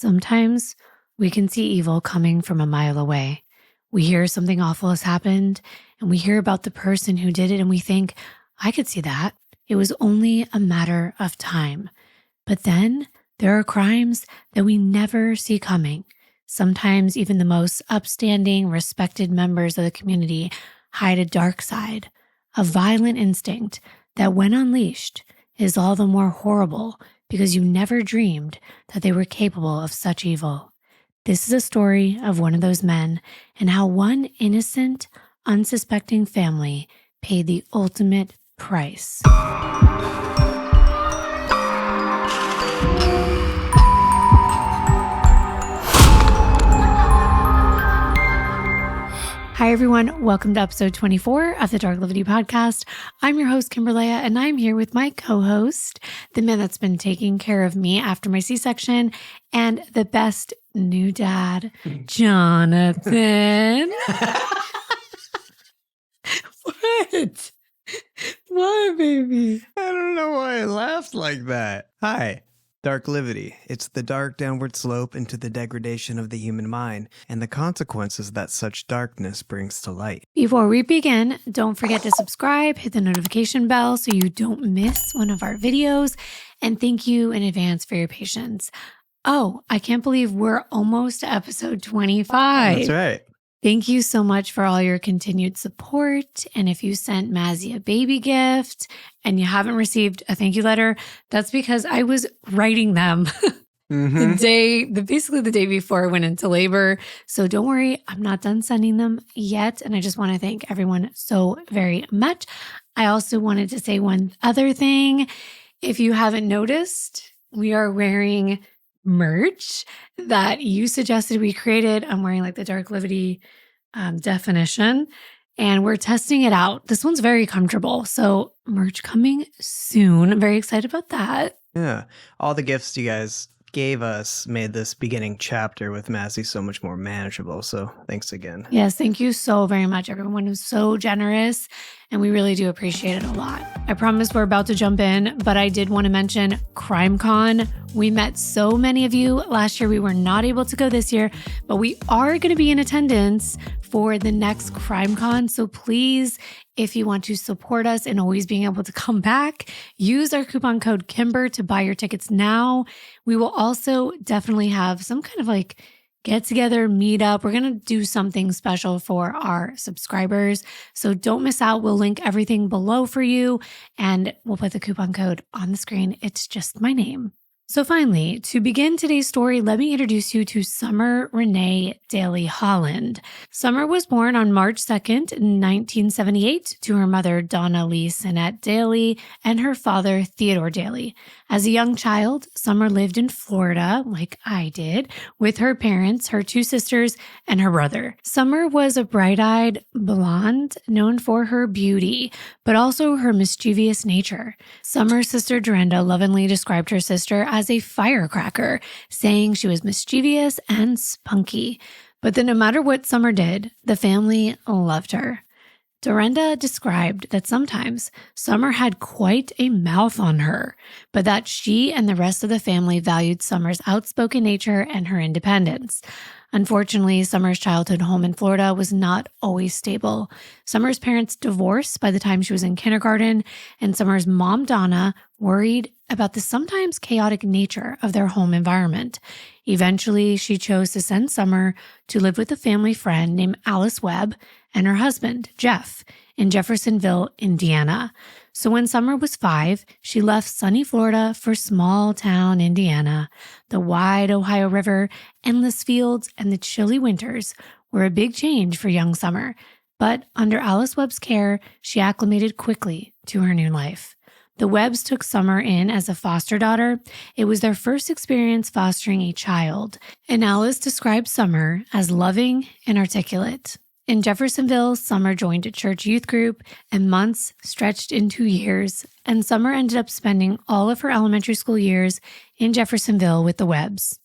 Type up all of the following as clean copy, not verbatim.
Sometimes we can see evil coming from a mile away. We hear something awful has happened, and we hear about the person who did it, and we think, I could see that. It was only a matter of time. But then there are crimes that we never see coming. Sometimes even the most upstanding, respected members of the community hide a dark side, a violent instinct that, when unleashed, is all the more horrible because you never dreamed that they were capable of such evil. This is a story of one of those men and how one innocent, unsuspecting family paid the ultimate price. Hi, everyone. Welcome to episode 24 of the Darklivity podcast. I'm your host, Kimberly, and I'm here with my co-host, the man that's been taking care of me after my C-section, and the best new dad, Jonathan. What? What, baby? I don't know why I laughed like that. Hi, Darklivity. It's the dark downward slope into the degradation of the human mind and the consequences that such darkness brings to light. Before we begin, don't forget to subscribe, hit the notification bell so you don't miss one of our videos, and thank you in advance for your patience. Oh, I can't believe we're almost to episode 25. That's right. Thank you so much for all your continued support. And if you sent Mazzy a baby gift and you haven't received a thank you letter, that's because I was writing them basically the day before I went into labor. So don't worry, I'm not done sending them yet. And I just want to thank everyone so very much. I also wanted to say one other thing. If you haven't noticed, we are wearing merch that you suggested we created. I'm wearing like the Darklivity definition, and we're testing it out. This one's very comfortable. So merch coming soon. I'm very excited about that. Yeah. All the gifts you guys gave us made this beginning chapter with Massey so much more manageable. So thanks again. Yes, thank you so very much. Everyone was so generous, and we really do appreciate it a lot. I promise we're about to jump in, but I did want to mention CrimeCon. We met so many of you last year. We were not able to go this year, but we are going to be in attendance for the next CrimeCon. So please, if you want to support us and always being able to come back, use our coupon code Kimbyr to buy your tickets now. We will also definitely have some kind of like get together, meet up. We're going to do something special for our subscribers. So don't miss out. We'll link everything below for you, and we'll put the coupon code on the screen. It's just my name. So finally, to begin today's story, let me introduce you to Summer Renee Daly Holland. Summer was born on March 2nd, 1978, to her mother, Donna Lee Sinnette Daly, and her father, Theodore Daly. As a young child, Summer lived in Florida, like I did, with her parents, her two sisters, and her brother. Summer was a bright-eyed blonde known for her beauty, but also her mischievous nature. Summer's sister, Dorinda, lovingly described her sister as a firecracker, saying she was mischievous and spunky. But then no matter what Summer did, the family loved her. Dorinda described that sometimes Summer had quite a mouth on her, but that she and the rest of the family valued Summer's outspoken nature and her independence. Unfortunately, Summer's childhood home in Florida was not always stable. Summer's parents divorced by the time she was in kindergarten, and Summer's mom, Donna, worried about the sometimes chaotic nature of their home environment. Eventually, she chose to send Summer to live with a family friend named Alice Webb and her husband, Jeff, in Jeffersonville, Indiana. So when Summer was 5, she left sunny Florida for small town Indiana. The wide Ohio River, endless fields, and the chilly winters were a big change for young Summer. But under Alice Webb's care, she acclimated quickly to her new life. The Webbs took Summer in as a foster daughter. It was their first experience fostering a child, and Alice described Summer as loving and articulate. In Jeffersonville, Summer joined a church youth group, and months stretched into years, and Summer ended up spending all of her elementary school years in Jeffersonville with the Webbs.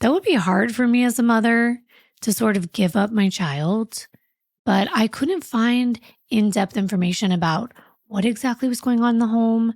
That would be hard for me as a mother to sort of give up my child, but I couldn't find in-depth information about what exactly was going on in the home.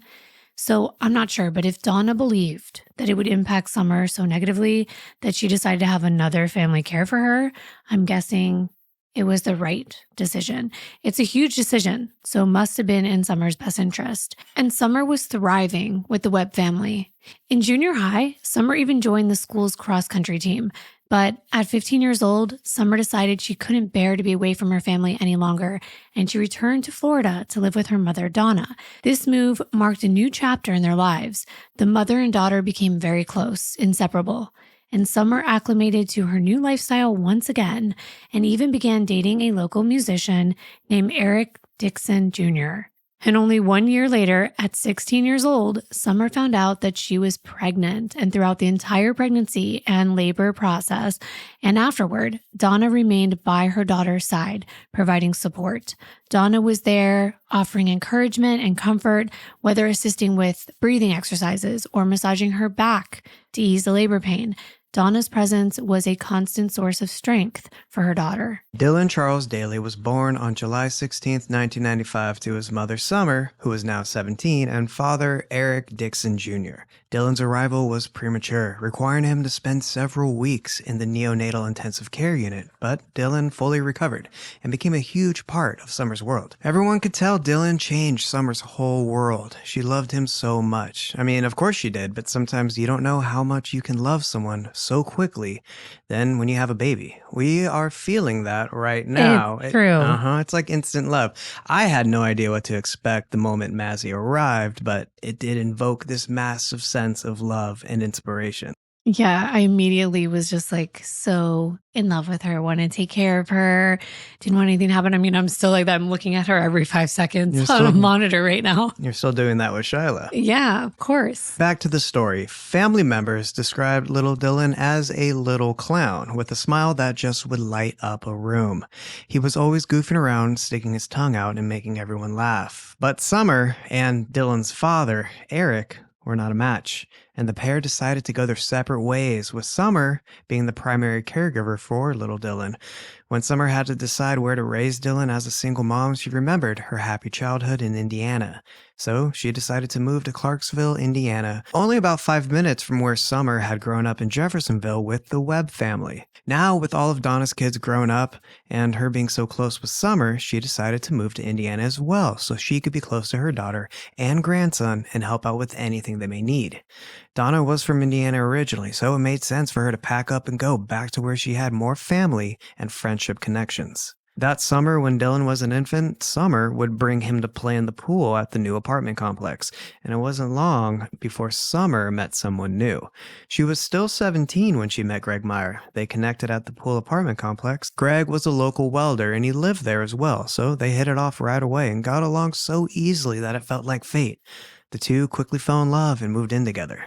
So I'm not sure, but if Donna believed that it would impact Summer so negatively that she decided to have another family care for her, I'm guessing it was the right decision. It's a huge decision, so must have been in Summer's best interest. And Summer was thriving with the Webb family. In junior high, Summer even joined the school's cross-country team. But at 15 years old, Summer decided she couldn't bear to be away from her family any longer, and she returned to Florida to live with her mother, Donna. This move marked a new chapter in their lives. The mother and daughter became very close, inseparable. And Summer acclimated to her new lifestyle once again and even began dating a local musician named Eric Dixon Jr. And only 1 year later, at 16 years old, Summer found out that she was pregnant. And throughout the entire pregnancy and labor process and afterward, Donna remained by her daughter's side, providing support. Donna was there offering encouragement and comfort, whether assisting with breathing exercises or massaging her back to ease the labor pain. Donna's presence was a constant source of strength for her daughter. Dylan Charles Daly was born on July 16th, 1995 to his mother Summer, who is now 17, and father Eric Dixon Jr. Dylan's arrival was premature, requiring him to spend several weeks in the neonatal intensive care unit, but Dylan fully recovered and became a huge part of Summer's world. Everyone could tell Dylan changed Summer's whole world. She loved him so much. I mean, of course she did, but sometimes you don't know how much you can love someone so quickly than when you have a baby. We are feeling that right now. It's true. It's like instant love. I had no idea what to expect the moment Mazzy arrived, but it did invoke this massive sense of love and inspiration. Yeah, I immediately was just like so in love with her, wanted to take care of her, didn't want anything to happen. I mean, I'm still like that. I'm looking at her every 5 seconds on a monitor right now. You're still doing that with Shyla. Yeah, of course. Back to the story. Family members described little Dylan as a little clown with a smile that just would light up a room. He was always goofing around, sticking his tongue out and making everyone laugh. But Summer and Dylan's father, Eric, were not a match, and the pair decided to go their separate ways, with Summer being the primary caregiver for little Dylan. When Summer had to decide where to raise Dylan as a single mom, she remembered her happy childhood in Indiana. So she decided to move to Clarksville, Indiana, only about 5 minutes from where Summer had grown up in Jeffersonville with the Webb family. Now, with all of Donna's kids grown up and her being so close with Summer, she decided to move to Indiana as well so she could be close to her daughter and grandson and help out with anything they may need. Donna was from Indiana originally, so it made sense for her to pack up and go back to where she had more family and friendship connections. That summer, when Dylan was an infant, Summer would bring him to play in the pool at the new apartment complex, and it wasn't long before Summer met someone new. She was still 17 when she met Greg Meyer. They connected at the pool apartment complex. Greg was a local welder, and he lived there as well, so they hit it off right away and got along so easily that it felt like fate. The two quickly fell in love and moved in together.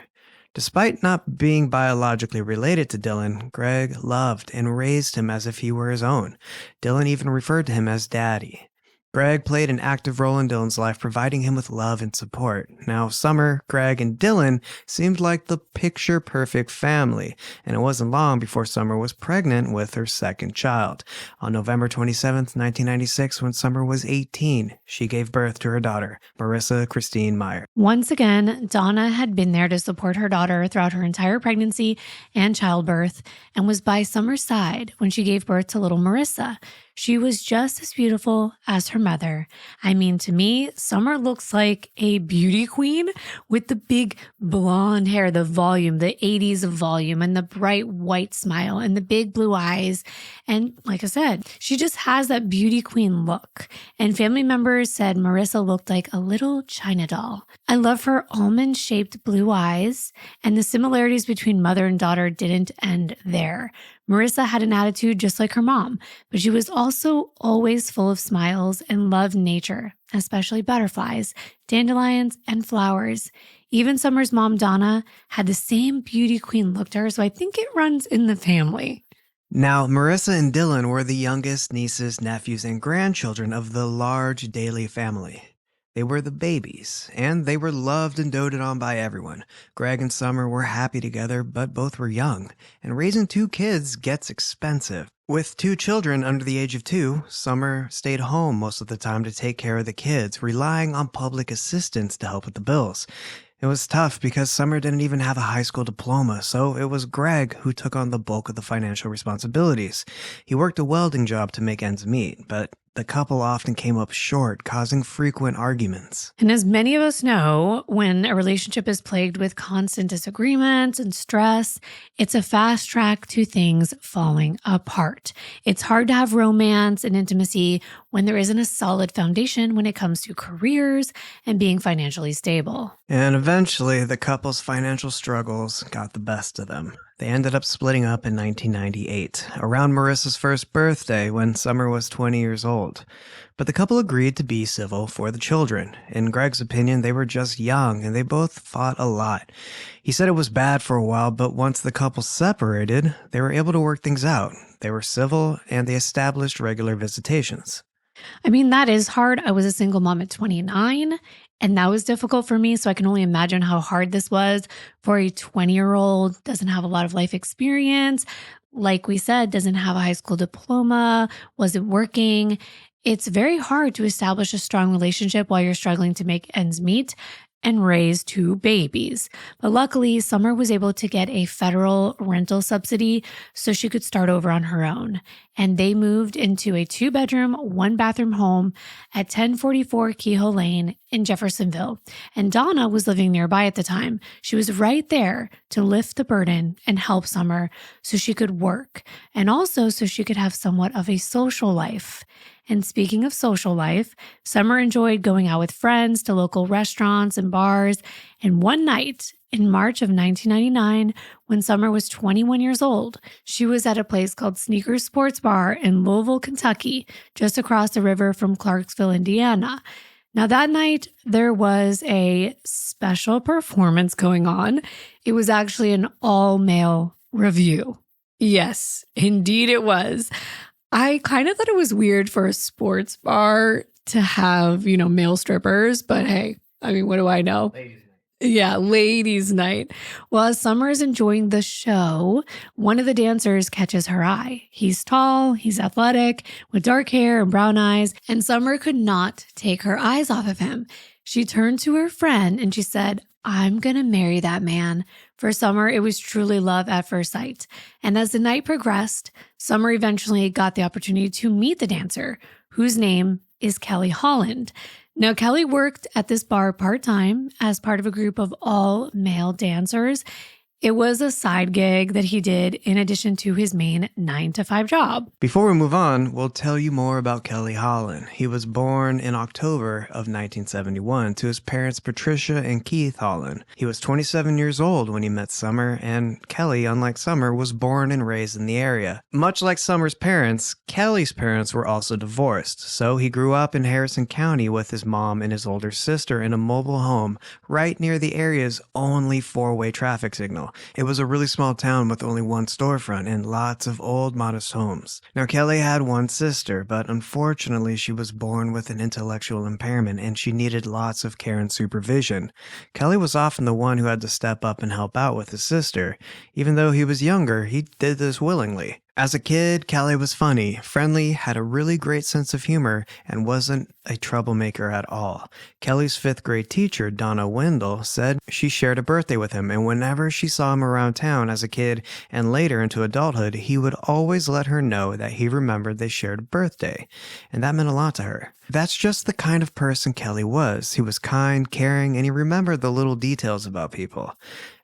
Despite not being biologically related to Dylan, Greg loved and raised him as if he were his own. Dylan even referred to him as Daddy. Greg played an active role in Dylan's life, providing him with love and support. Now, Summer, Greg, and Dylan seemed like the picture-perfect family, and it wasn't long before Summer was pregnant with her second child. On November 27th, 1996, when Summer was 18, she gave birth to her daughter, Marissa Christine Meyer. Once again, Donna had been there to support her daughter throughout her entire pregnancy and childbirth and was by Summer's side when she gave birth to little Marissa. She was just as beautiful as her mother. I mean, to me, Summer looks like a beauty queen with the big blonde hair, the volume, the 80s volume, and the bright white smile and the big blue eyes. And like I said, she just has that beauty queen look. And family members said Marissa looked like a little China doll. I love her almond-shaped blue eyes, and the similarities between mother and daughter didn't end there. Marissa had an attitude just like her mom, but she was also always full of smiles and loved nature, especially butterflies, dandelions, and flowers. Even Summer's mom, Donna, had the same beauty queen look to her, so I think it runs in the family. Now, Marissa and Dylan were the youngest nieces, nephews, and grandchildren of the large Daly family. They were the babies, and they were loved and doted on by everyone. Greg and Summer were happy together, but both were young, and raising two kids gets expensive. With two children under the age of 2, Summer stayed home most of the time to take care of the kids, relying on public assistance to help with the bills. It was tough because Summer didn't even have a high school diploma, so it was Greg who took on the bulk of the financial responsibilities. He worked a welding job to make ends meet, but the couple often came up short, causing frequent arguments. And as many of us know, when a relationship is plagued with constant disagreements and stress, it's a fast track to things falling apart. It's hard to have romance and intimacy when there isn't a solid foundation when it comes to careers and being financially stable. And eventually, the couple's financial struggles got the best of them. They ended up splitting up in 1998, around Marissa's first birthday when Summer was 20 years old. But the couple agreed to be civil for the children. In Greg's opinion, they were just young and they both fought a lot. He said it was bad for a while, but once the couple separated, they were able to work things out. They were civil and they established regular visitations. I mean, that is hard. I was a single mom at 29, and that was difficult for me. So I can only imagine how hard this was for a 20-year-old, doesn't have a lot of life experience. Like we said, doesn't have a high school diploma, wasn't working. It's very hard to establish a strong relationship while you're struggling to make ends meet and raise two babies. But luckily, Summer was able to get a federal rental subsidy so she could start over on her own. And they moved into a 2-bedroom, 1-bathroom home at 1044 Kehoe Lane in Jeffersonville. And Donna was living nearby at the time. She was right there to lift the burden and help Summer so she could work and also so she could have somewhat of a social life. And speaking of social life, Summer enjoyed going out with friends to local restaurants and bars. And one night in March of 1999, when Summer was 21 years old, she was at a place called Sneakers Sports Bar in Louisville, Kentucky, just across the river from Clarksville, Indiana. Now, that night, there was a special performance going on. It was actually an all-male review. Yes, indeed it was. I kind of thought it was weird for a sports bar to have, male strippers, but hey, I mean, what do I know? Yeah, ladies' night. Well, as Summer is enjoying the show, one of the dancers catches her eye. He's tall, he's athletic, with dark hair and brown eyes, and Summer could not take her eyes off of him. She turned to her friend and she said, "I'm going to marry that man." For Summer, it was truly love at first sight. And as the night progressed, Summer eventually got the opportunity to meet the dancer, whose name is Kelly Holland. Now, Kelly worked at this bar part-time as part of a group of all-male dancers. It was a side gig that he did in addition to his main 9-to-5 job. Before we move on, we'll tell you more about Kelly Holland. He was born in October of 1971 to his parents Patricia and Keith Holland. He was 27 years old when he met Summer, and Kelly, unlike Summer, was born and raised in the area. Much like Summer's parents, Kelly's parents were also divorced, so he grew up in Harrison County with his mom and his older sister in a mobile home right near the area's only 4-way traffic signal. It was a really small town with only one storefront and lots of old, modest homes. Now, Kelly had one sister, but unfortunately, she was born with an intellectual impairment and she needed lots of care and supervision. Kelly was often the one who had to step up and help out with his sister. Even though he was younger, he did this willingly. As a kid, Kelly was funny, friendly, had a really great sense of humor, and wasn't a troublemaker at all. Kelly's 5th grade teacher, Donna Wendell, said she shared a birthday with him, and whenever she saw him around town as a kid and later into adulthood, he would always let her know that he remembered they shared a birthday, and that meant a lot to her. That's just the kind of person Kelly was. He was kind, caring, and he remembered the little details about people.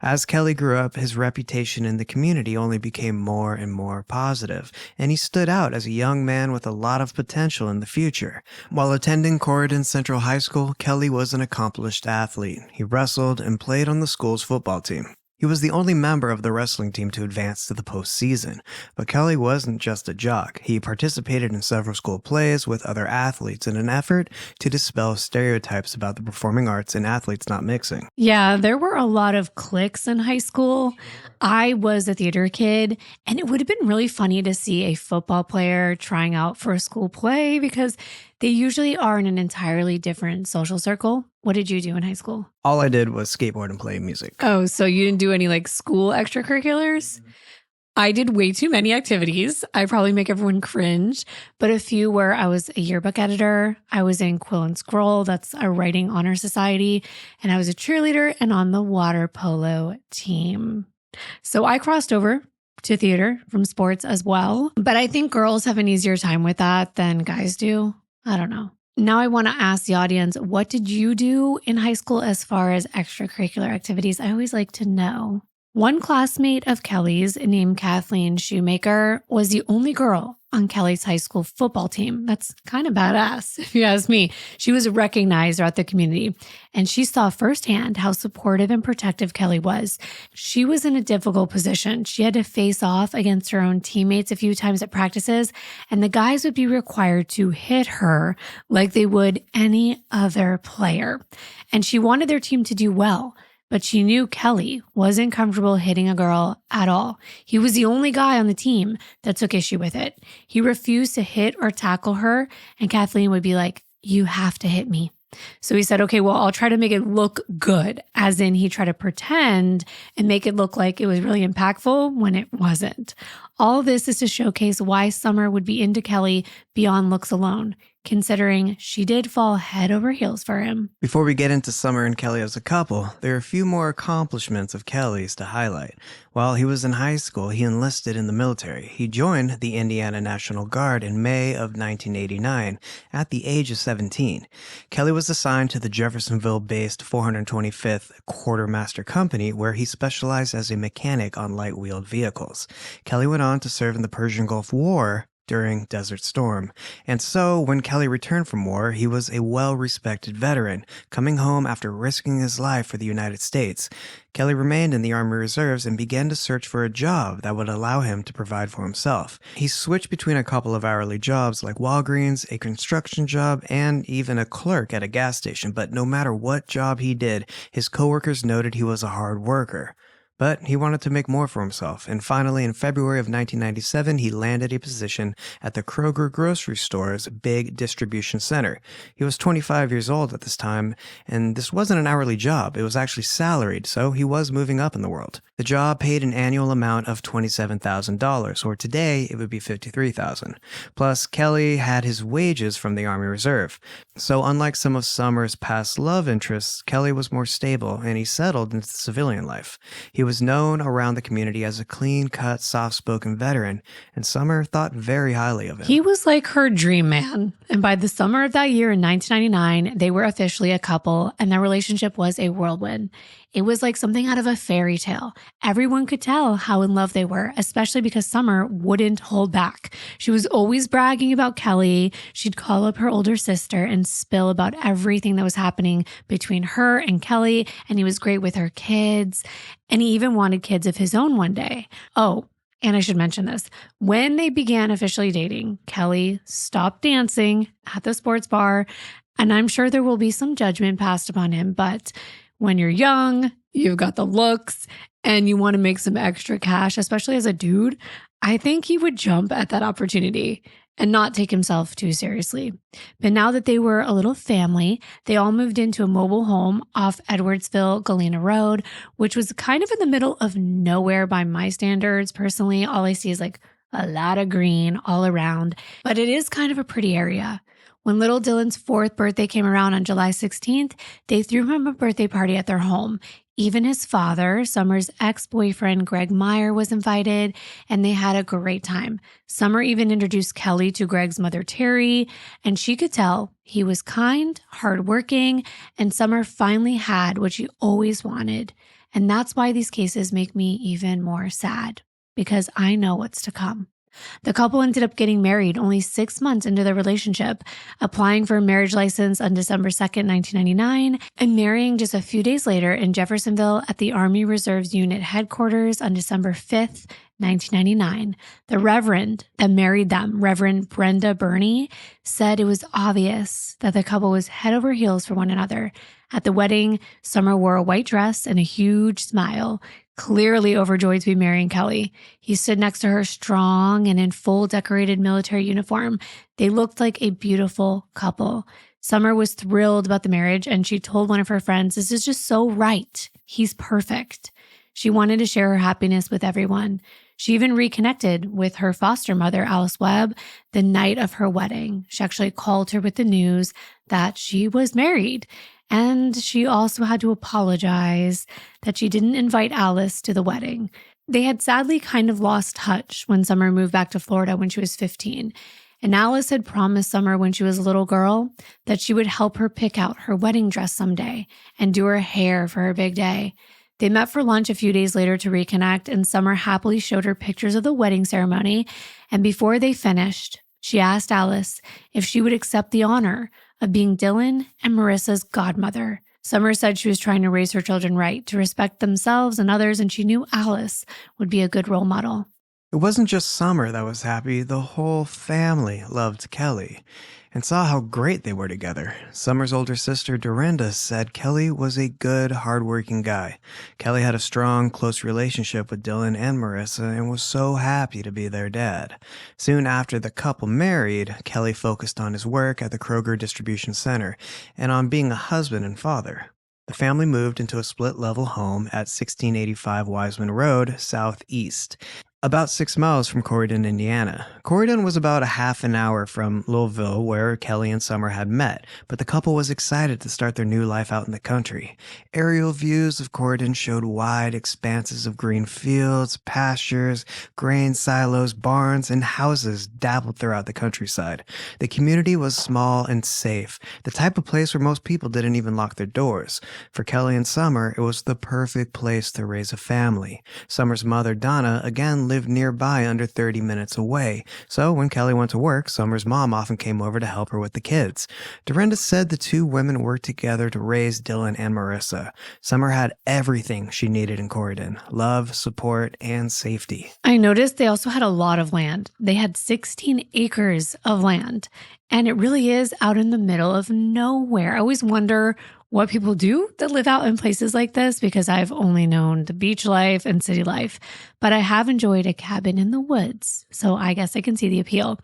As Kelly grew up, his reputation in the community only became more and more positive, and he stood out as a young man with a lot of potential in the future. While attending Corridon Central High School, Kelly was an accomplished athlete. He wrestled and played on the school's football team. He was the only member of the wrestling team to advance to the postseason, but Kelly wasn't just a jock. He participated in several school plays with other athletes in an effort to dispel stereotypes about the performing arts and athletes not mixing. Yeah, there were a lot of cliques in high school. I was a theater kid, and it would have been really funny to see a football player trying out for a school play because They usually are in an entirely different social circle. What did you do in high school? All I did was skateboard and play music. Oh, so you didn't do any like school extracurriculars? I did way too many activities. I probably make everyone cringe, but a few were I was a yearbook editor. I was in Quill and Scroll, that's a writing honor society, and I was a cheerleader and on the water polo team. So I crossed over to theater from sports as well, but I think girls have an easier time with that than guys do. I don't know. Now I want to ask the audience, what did you do in high school as far as extracurricular activities? I always like to know. One classmate of Kelly's named Kathleen Shoemaker was the only girl on Kelly's high school football team. That's kind of badass, if you ask me. She was recognized throughout the community, and she saw firsthand how supportive and protective Kelly was. She was in a difficult position. She had to face off against her own teammates a few times at practices, and the guys would be required to hit her like they would any other player. And she wanted their team to do well. But she knew Kelly wasn't comfortable hitting a girl at all. He was the only guy on the team that took issue with it. He refused to hit or tackle her, and Kathleen would be like, "You have to hit me." So he said, "Okay, well, I'll try to make it look good," as in he tried to pretend and make it look like it was really impactful when it wasn't. All this is to showcase why Summer would be into Kelly beyond looks alone, considering she did fall head over heels for him. Before we get into Summer and Kelly as a couple, there are a few more accomplishments of Kelly's to highlight. While he was in high school, he enlisted in the military. He joined the Indiana National Guard in May of 1989 at the age of 17. Kelly was assigned to the Jeffersonville-based 425th Quartermaster Company, where he specialized as a mechanic on light-wheeled vehicles. Kelly went on to serve in the Persian Gulf War during Desert Storm. And so, when Kelly returned from war, he was a well-respected veteran, coming home after risking his life for the United States. Kelly remained in the Army Reserves and began to search for a job that would allow him to provide for himself. He switched between a couple of hourly jobs like Walgreens, a construction job, and even a clerk at a gas station, but no matter what job he did, his coworkers noted he was a hard worker. But he wanted to make more for himself, and finally in February of 1997, he landed a position at the Kroger grocery store's big distribution center. He was 25 years old at this time, and this wasn't an hourly job. It was actually salaried, so he was moving up in the world. The job paid an annual amount of $27,000, or today it would be $53,000. Plus, Kelly had his wages from the Army Reserve. So unlike some of Summer's past love interests, Kelly was more stable, and he settled into civilian life. He was known around the community as a clean-cut, soft-spoken veteran, and Summer thought very highly of him. He was like her dream man. And by the summer of that year in 1999, they were officially a couple, and their relationship was a whirlwind. It was like something out of a fairy tale. Everyone could tell how in love they were, especially because Summer wouldn't hold back. She was always bragging about Kelly. She'd call up her older sister and spill about everything that was happening between her and Kelly, and he was great with her kids. And he even wanted kids of his own one day. Oh, and I should mention this. When they began officially dating, Kelly stopped dancing at the sports bar, and I'm sure there will be some judgment passed upon him, but when you're young, you've got the looks, and you want to make some extra cash, especially as a dude, I think he would jump at that opportunity and not take himself too seriously. But now that they were a little family, they all moved into a mobile home off Edwardsville, Galena Road, which was kind of in the middle of nowhere by my standards. Personally, all I see is like a lot of green all around, but it is kind of a pretty area. When little Dylan's 4th birthday came around on July 16th, they threw him a birthday party at their home. Even his father, Summer's ex-boyfriend, Greg Meyer, was invited, and they had a great time. Summer even introduced Kelly to Greg's mother, Terry, and she could tell he was kind, hardworking, and Summer finally had what she always wanted. And that's why these cases make me even more sad, because I know what's to come. The couple ended up getting married only 6 months into their relationship, applying for a marriage license on December 2nd, 1999, and marrying just a few days later in Jeffersonville at the Army Reserves Unit headquarters on December 5th, 1999. The reverend that married them, Reverend Brenda Burney, said it was obvious that the couple was head over heels for one another. At the wedding, Summer wore a white dress and a huge smile, clearly overjoyed to be marrying Kelly. He stood next to her, strong and in full decorated military uniform. They looked like a beautiful couple. Summer was thrilled about the marriage, and she told one of her friends, "This is just so right. He's perfect." She wanted to share her happiness with everyone. She even reconnected with her foster mother, Alice Webb, the night of her wedding. She actually called her with the news that she was married. And she also had to apologize that she didn't invite Alice to the wedding. They had sadly kind of lost touch when Summer moved back to Florida when she was 15. And Alice had promised Summer when she was a little girl that she would help her pick out her wedding dress someday and do her hair for her big day. They met for lunch a few days later to reconnect, and Summer happily showed her pictures of the wedding ceremony. And before they finished, she asked Alice if she would accept the honor of being Dylan and Marissa's godmother. Summer said she was trying to raise her children right, to respect themselves and others, and she knew Alice would be a good role model. It wasn't just Summer that was happy. The whole family loved Kelly and saw how great they were together. Summer's older sister, Dorinda, said Kelly was a good, hardworking guy. Kelly had a strong, close relationship with Dylan and Marissa and was so happy to be their dad. Soon after the couple married, Kelly focused on his work at the Kroger Distribution Center and on being a husband and father. The family moved into a split-level home at 1685 Wiseman Road, southeast, about 6 miles from Corydon, Indiana. Corydon was about a half an hour from Louisville, where Kelly and Summer had met, but the couple was excited to start their new life out in the country. Aerial views of Corydon showed wide expanses of green fields, pastures, grain silos, barns, and houses dappled throughout the countryside. The community was small and safe, the type of place where most people didn't even lock their doors. For Kelly and Summer, it was the perfect place to raise a family. Summer's mother, Donna, again lived nearby, under 30 minutes away, so when Kelly went to work, Summer's mom often came over to help her with the kids. Dorinda said the two women worked together to raise Dylan and Marissa. Summer had everything she needed in Corydon: love, support, and safety. I noticed they also had a lot of land. They had 16 acres of land, and it really is out in the middle of nowhere. I always wonder what people do that live out in places like this, because I've only known the beach life and city life, but I have enjoyed a cabin in the woods, so I guess I can see the appeal.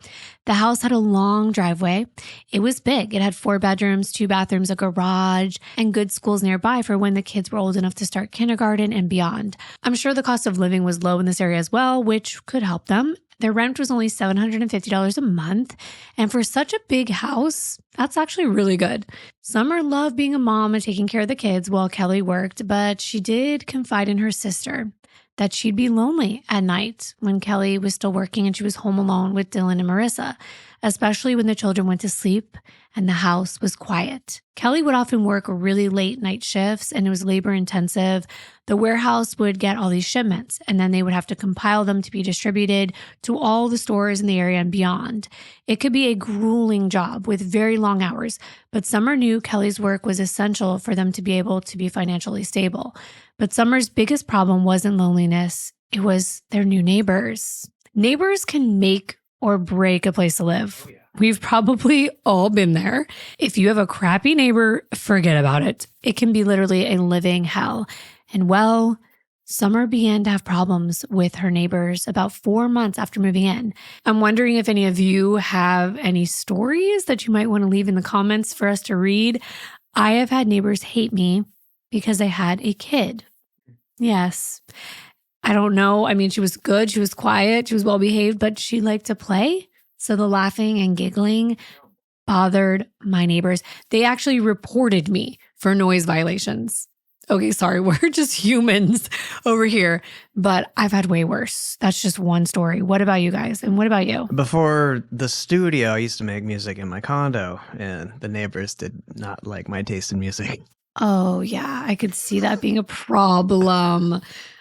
The house had a long driveway. It was big. It had 4 bedrooms, 2 bathrooms, a garage, and good schools nearby for when the kids were old enough to start kindergarten and beyond. I'm sure the cost of living was low in this area as well, which could help them. Their rent was only $750 a month, and for such a big house, that's actually really good. Summer loved being a mom and taking care of the kids while Kelly worked, but she did confide in her sister that she'd be lonely at night when Kelly was still working and she was home alone with Dylan and Marissa, especially when the children went to sleep and the house was quiet. Kelly would often work really late night shifts, and it was labor intensive. The warehouse would get all these shipments, and then they would have to compile them to be distributed to all the stores in the area and beyond. It could be a grueling job with very long hours, but Summer knew Kelly's work was essential for them to be able to be financially stable. But Summer's biggest problem wasn't loneliness. It was their new neighbors. Neighbors can make or break a place to live. We've probably all been there. If you have a crappy neighbor, forget about it. It can be literally a living hell. And well, Summer began to have problems with her neighbors about 4 months after moving in. I'm wondering if any of you have any stories that you might want to leave in the comments for us to read. I have had neighbors hate me because I had a kid. Yes. I don't know. I mean, she was good. She was quiet. She was well behaved, but she liked to play. So the laughing and giggling bothered my neighbors. They actually reported me for noise violations. Okay, sorry, we're just humans over here, but I've had way worse. That's just one story. What about you guys? And what about you? Before the studio, I used to make music in my condo, and the neighbors did not like my taste in music. Oh, yeah, I could see that being a problem.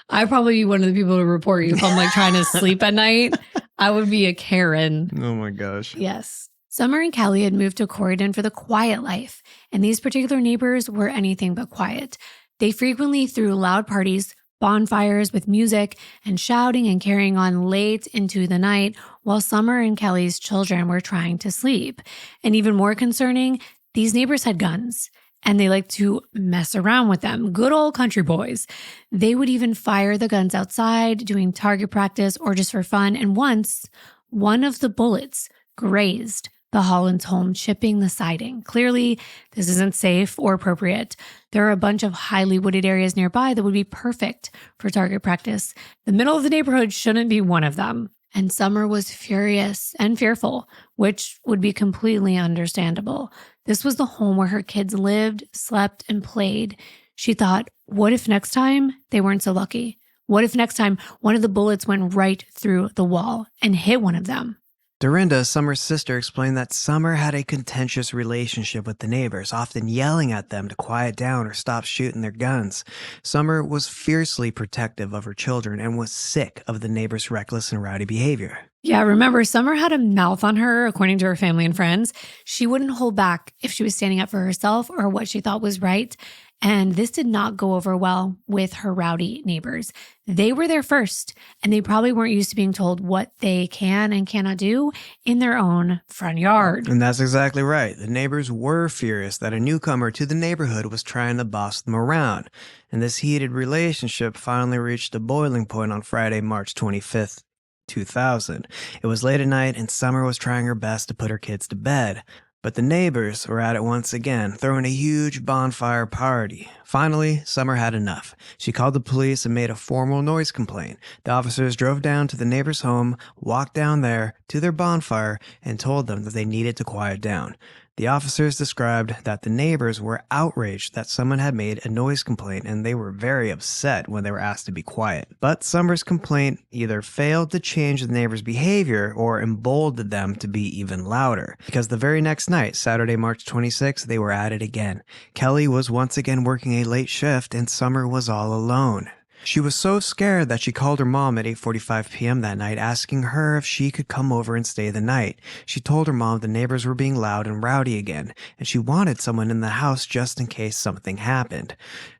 I'd probably be one of the people to report you if I'm like trying to sleep at night. I would be a Karen. Oh my gosh. Yes. Summer and Kelly had moved to Corydon for the quiet life, and these particular neighbors were anything but quiet. They frequently threw loud parties, bonfires with music, and shouting and carrying on late into the night while Summer and Kelly's children were trying to sleep. And even more concerning, these neighbors had guns. and they like to mess around with them. Good old country boys. They would even fire the guns outside, doing target practice or just for fun. And once, one of the bullets grazed the Hollands' home, chipping the siding. Clearly, this isn't safe or appropriate. There are a bunch of highly wooded areas nearby that would be perfect for target practice. The middle of the neighborhood shouldn't be one of them. And Summer was furious and fearful, which would be completely understandable. This was the home where her kids lived, slept, and played. She thought, what if next time they weren't so lucky? What if next time one of the bullets went right through the wall and hit one of them? Dorinda, Summer's sister, explained that Summer had a contentious relationship with the neighbors, often yelling at them to quiet down or stop shooting their guns. Summer was fiercely protective of her children and was sick of the neighbors' reckless and rowdy behavior. Yeah, remember, Summer had a mouth on her, according to her family and friends. She wouldn't hold back if she was standing up for herself or what she thought was right. And this did not go over well with her rowdy neighbors. They were there first, and they probably weren't used to being told what they can and cannot do in their own front yard. And that's exactly right. The neighbors were furious that a newcomer to the neighborhood was trying to boss them around. And this heated relationship finally reached a boiling point on Friday, March 25th. 2000. It was late at night and Summer was trying her best to put her kids to bed. But the neighbors were at it once again, throwing a huge bonfire party. Finally, Summer had enough. She called the police and made a formal noise complaint. The officers drove down to the neighbor's home, walked down there to their bonfire, and told them that they needed to quiet down. The officers described that the neighbors were outraged that someone had made a noise complaint and they were very upset when they were asked to be quiet. But Summer's complaint either failed to change the neighbors' behavior or emboldened them to be even louder. Because the very next night, Saturday, March 26th, they were at it again. Kelly was once again working a late shift and Summer was all alone. She was so scared that she called her mom at 8:45 p.m. that night, asking her if she could come over and stay the night. She told her mom the neighbors were being loud and rowdy again, and she wanted someone in the house just in case something happened.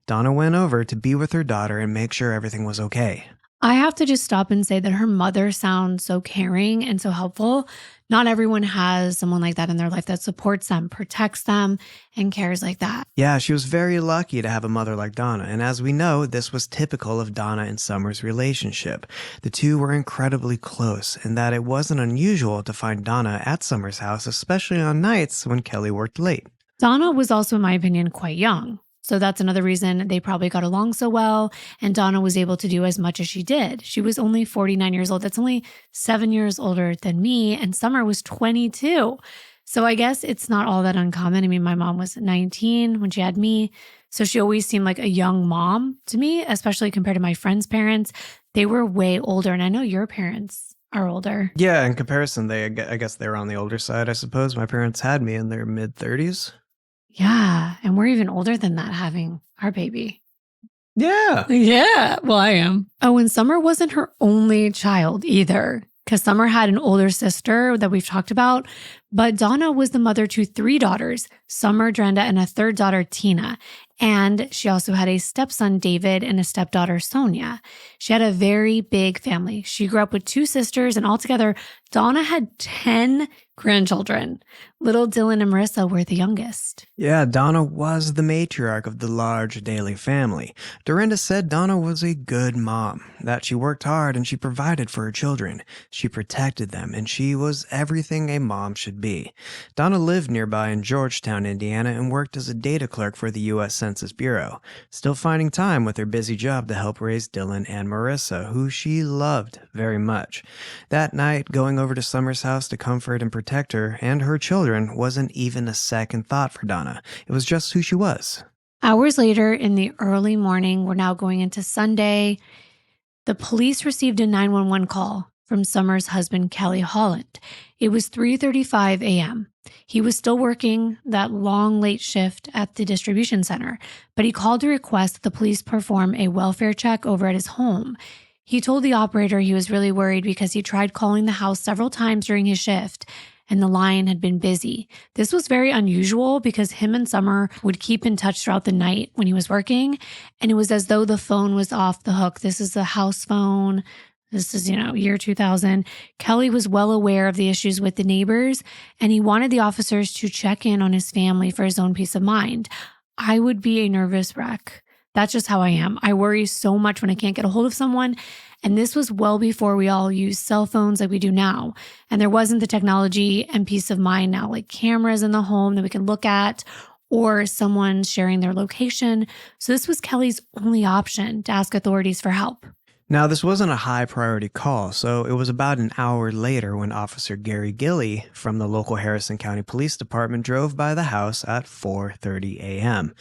Donna went over to be with her daughter and make sure everything was okay. I have to just stop and say that her mother sounds so caring and so helpful. Not everyone has someone like that in their life that supports them, protects them, and cares like that. Yeah, she was very lucky to have a mother like Donna, and as we know, this was typical of Donna and Summer's relationship. The two were incredibly close, and that it wasn't unusual to find Donna at Summer's house, especially on nights when Kelly worked late. Donna was also, in my opinion, quite young. So that's another reason they probably got along so well, and Donna was able to do as much as she did. She was only 49 years old. That's only 7 years older than me, and Summer was 22. So I guess it's not all that uncommon. I mean, my mom was 19 when she had me, so she always seemed like a young mom to me, especially compared to my friends' parents. They were way older, and I know your parents are older. Yeah, in comparison, I guess they were on the older side, I suppose. My parents had me in their mid-30s. Yeah, and we're even older than that having our baby. Yeah. Yeah, well, I am. Oh, and Summer wasn't her only child either, because Summer had an older sister that we've talked about, but Donna was the mother to 3 daughters, Summer, Drenda, and a third daughter, Tina. And she also had a stepson, David, and a stepdaughter, Sonia. She had a very big family. She grew up with 2 sisters, and altogether, Donna had 10 grandchildren. Little Dylan and Marissa were the youngest. Yeah, Donna was the matriarch of the large Daly family. Dorinda said Donna was a good mom, that she worked hard and she provided for her children. She protected them, and she was everything a mom should be. Donna lived nearby in Georgetown, Indiana, and worked as a data clerk for the U.S. Census Bureau, still finding time with her busy job to help raise Dylan and Marissa, who she loved very much. That night, going over to Summer's house to comfort and protect her and her children wasn't even a second thought for Donna. It was just who she was. Hours later, in the early morning, we're now going into Sunday, the police received a 911 call from Summer's husband, Kelly Holland. It was 3:35 a.m. He was still working that long late shift at the distribution center, but he called to request that the police perform a welfare check over at his home. He told the operator he was really worried because he tried calling the house several times during his shift, and the line had been busy. This was very unusual because him and Summer would keep in touch throughout the night when he was working, and it was as though the phone was off the hook. This is the house phone. This is, year 2000. Kelly was well aware of the issues with the neighbors, and he wanted the officers to check in on his family for his own peace of mind. I would be a nervous wreck. That's just how I am. I worry so much when I can't get a hold of someone. And this was well before we all use cell phones like we do now. And there wasn't the technology and peace of mind now, like cameras in the home that we can look at or someone sharing their location. So this was Kelly's only option to ask authorities for help. Now, this wasn't a high priority call, so it was about an hour later when Officer Gary Gilley from the local Harrison County Police Department drove by the house at 4:30 a.m.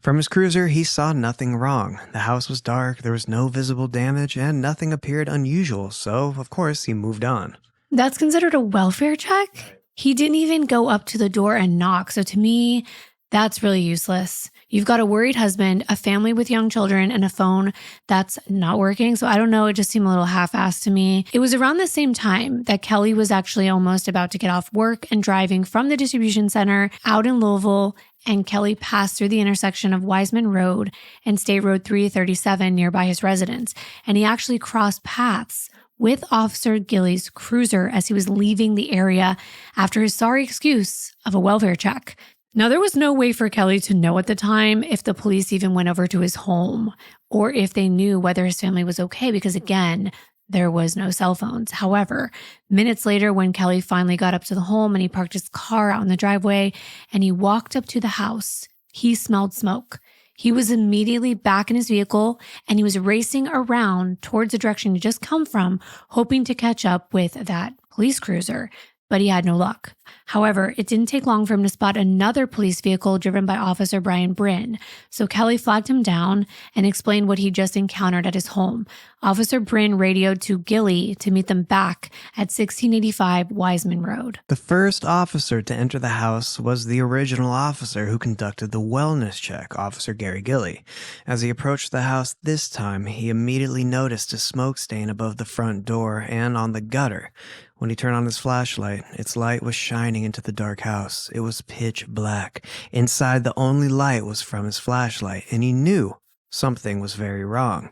From his cruiser, he saw nothing wrong. The house was dark, there was no visible damage, and nothing appeared unusual, so of course he moved on. That's considered a welfare check? He didn't even go up to the door and knock. So to me, that's really useless. You've got a worried husband, a family with young children, and a phone that's not working. So I don't know, it just seemed a little half-assed to me. It was around the same time that Kelly was actually almost about to get off work and driving from the distribution center out in Louisville, and Kelly passed through the intersection of Wiseman Road and State Road 337 nearby his residence. And he actually crossed paths with Officer Gilley's cruiser as he was leaving the area after his sorry excuse of a welfare check. Now, there was no way for Kelly to know at the time if the police even went over to his home or if they knew whether his family was okay because, again, there was no cell phones. However, minutes later, when Kelly finally got up to the home and he parked his car out in the driveway and he walked up to the house, he smelled smoke. He was immediately back in his vehicle and he was racing around towards the direction he just come from, hoping to catch up with that police cruiser. But he had no luck. However, it didn't take long for him to spot another police vehicle driven by Officer Brian Bryn. So Kelly flagged him down and explained what he just encountered at his home. Officer Bryn radioed to Gilley to meet them back at 1685 Wiseman Road. The first officer to enter the house was the original officer who conducted the wellness check, Officer Gary Gilley. As he approached the house this time, he immediately noticed a smoke stain above the front door and on the gutter. When he turned on his flashlight, its light was shining into the dark house. It was pitch black. Inside, the only light was from his flashlight, and he knew something was very wrong.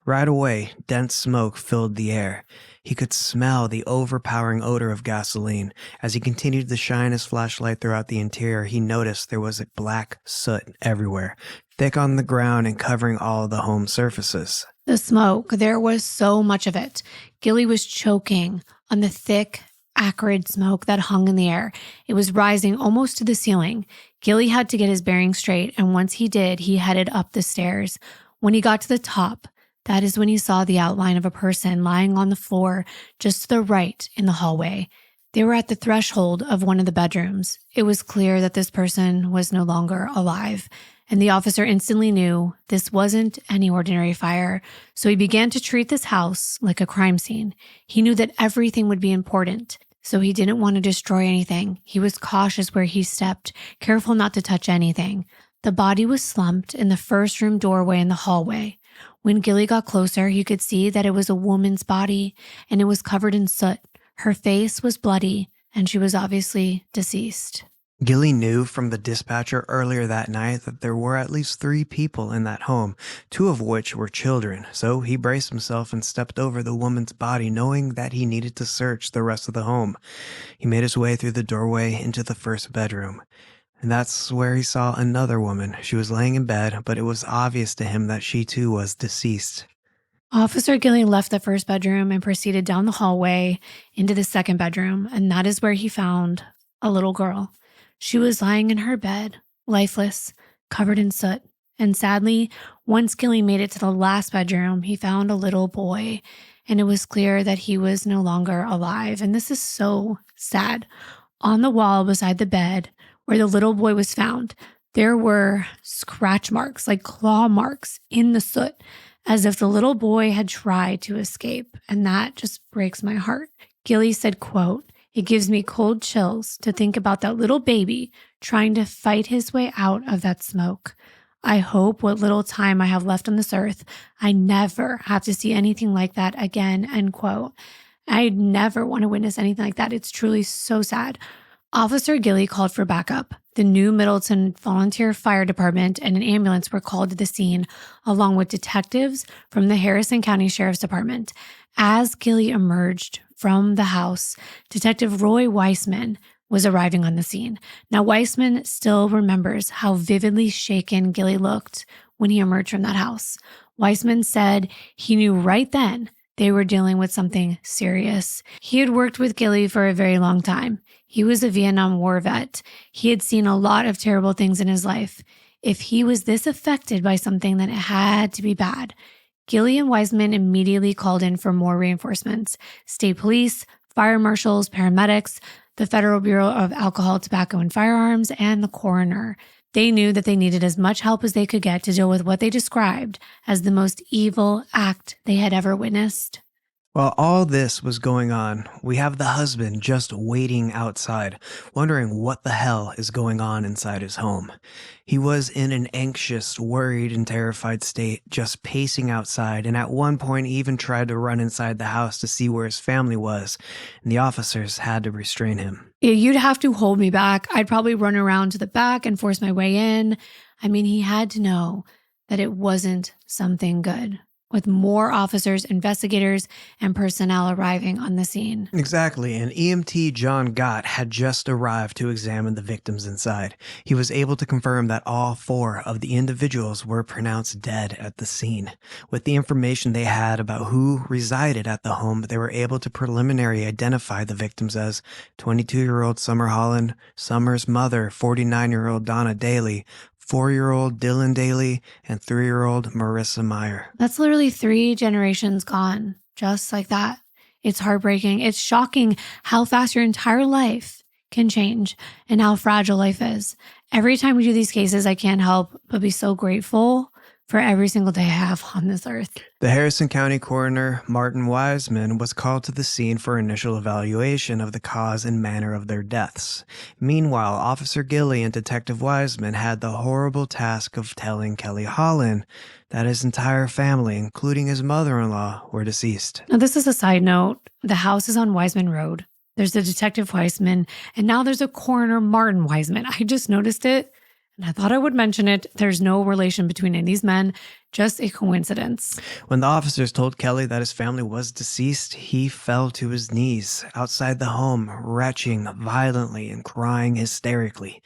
Right away, dense smoke filled the air. He could smell the overpowering odor of gasoline. As he continued to shine his flashlight throughout the interior, he noticed there was a black soot everywhere, thick on the ground and covering all the home surfaces. The smoke, there was so much of it. Gilley was choking on the thick, acrid smoke that hung in the air. It was rising almost to the ceiling. Gilley had to get his bearings straight, and once he did, he headed up the stairs. When he got to the top, that is when he saw the outline of a person lying on the floor just to the right in the hallway. They were at the threshold of one of the bedrooms. It was clear that this person was no longer alive, and the officer instantly knew this wasn't any ordinary fire. So he began to treat this house like a crime scene. He knew that everything would be important, so he didn't want to destroy anything. He was cautious where he stepped, careful not to touch anything. The body was slumped in the first room doorway in the hallway. When Gilley got closer, he could see that it was a woman's body, and it was covered in soot. Her face was bloody, and she was obviously deceased. Gilley knew from the dispatcher earlier that night that there were at least 3 people in that home, 2 of which were children, so he braced himself and stepped over the woman's body, knowing that he needed to search the rest of the home. He made his way through the doorway into the first bedroom, and that's where he saw another woman. She was laying in bed, but it was obvious to him that she too was deceased. Officer Gilley left the first bedroom and proceeded down the hallway into the second bedroom, and that is where he found a little girl. She was lying in her bed, lifeless, covered in soot. And sadly, once Gilley made it to the last bedroom, he found a little boy, and it was clear that he was no longer alive. And this is so sad. On the wall beside the bed where the little boy was found, there were scratch marks, like claw marks in the soot, as if the little boy had tried to escape. And that just breaks my heart. Gilley said, quote, "It gives me cold chills to think about that little baby trying to fight his way out of that smoke. I hope what little time I have left on this earth, I never have to see anything like that again," end quote. I never want to witness anything like that. It's truly so sad. Officer Gilley called for backup. The New Middleton Volunteer Fire Department and an ambulance were called to the scene, along with detectives from the Harrison County Sheriff's Department. As Gilley emerged from the house, Detective Roy Weissman was arriving on the scene. Now, Weissman still remembers how vividly shaken Gilly looked when he emerged from that house. Weissman said he knew right then they were dealing with something serious. He had worked with Gilly for a very long time. He was a Vietnam War vet. He had seen a lot of terrible things in his life. If he was this affected by something, then it had to be bad. Gilly and Weissman immediately called in for more reinforcements. State police, fire marshals, paramedics, the Federal Bureau of Alcohol, Tobacco, and Firearms, and the coroner. They knew that they needed as much help as they could get to deal with what they described as the most evil act they had ever witnessed. While all this was going on, we have the husband just waiting outside, wondering what the hell is going on inside his home. He was in an anxious, worried, and terrified state, just pacing outside, and at one point he even tried to run inside the house to see where his family was, and the officers had to restrain him. Yeah, you'd have to hold me back. I'd probably run around to the back and force my way in. I mean, he had to know that it wasn't something good, with more officers, investigators, and personnel arriving on the scene. Exactly, and EMT John Gott had just arrived to examine the victims inside. He was able to confirm that all 4 of the individuals were pronounced dead at the scene. With the information they had about who resided at the home, they were able to preliminarily identify the victims as 22-year-old Summer Holland, Summer's mother, 49-year-old Donna Daly, 4-year-old Dylan Daly, and 3-year-old Marissa Meyer. That's literally 3 generations gone, just like that. It's heartbreaking. It's shocking how fast your entire life can change and how fragile life is. Every time we do these cases, I can't help but be so grateful for every single day I have on this earth. The Harrison County coroner, Martin Wiseman, was called to the scene for initial evaluation of the cause and manner of their deaths. Meanwhile, Officer Gilly and Detective Wiseman had the horrible task of telling Kelly Holland that his entire family, including his mother-in-law, were deceased. Now, this is a side note. The house is on Wiseman Road. There's a Detective Wiseman, and now there's a coroner, Martin Wiseman. I just noticed it, and I thought I would mention it. There's no relation between any of these men, just a coincidence. When the officers told Kelly that his family was deceased, he fell to his knees outside the home, retching violently and crying hysterically.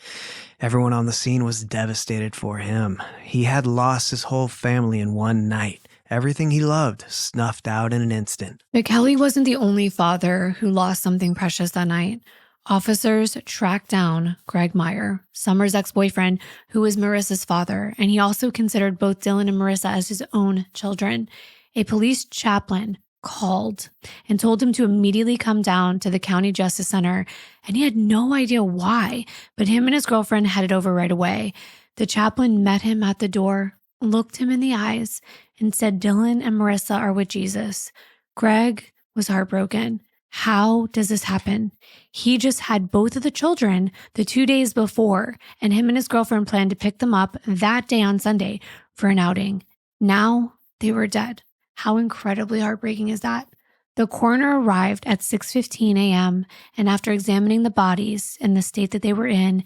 Everyone on the scene was devastated for him. He had lost his whole family in one night. Everything he loved snuffed out in an instant. But Kelly wasn't the only father who lost something precious that night. Officers tracked down Greg Meyer, Summer's ex-boyfriend, who was Marissa's father, and he also considered both Dylan and Marissa as his own children. A police chaplain called and told him to immediately come down to the County Justice Center, and he had no idea why, but him and his girlfriend headed over right away. The chaplain met him at the door, looked him in the eyes, and said Dylan and Marissa are with Jesus. Greg was heartbroken. How does this happen? He just had both of the children the 2 days before, and him and his girlfriend planned to pick them up that day on Sunday for an outing. Now they were dead. How incredibly heartbreaking is that? The coroner arrived at 6:15 a.m., and after examining the bodies in the state that they were in,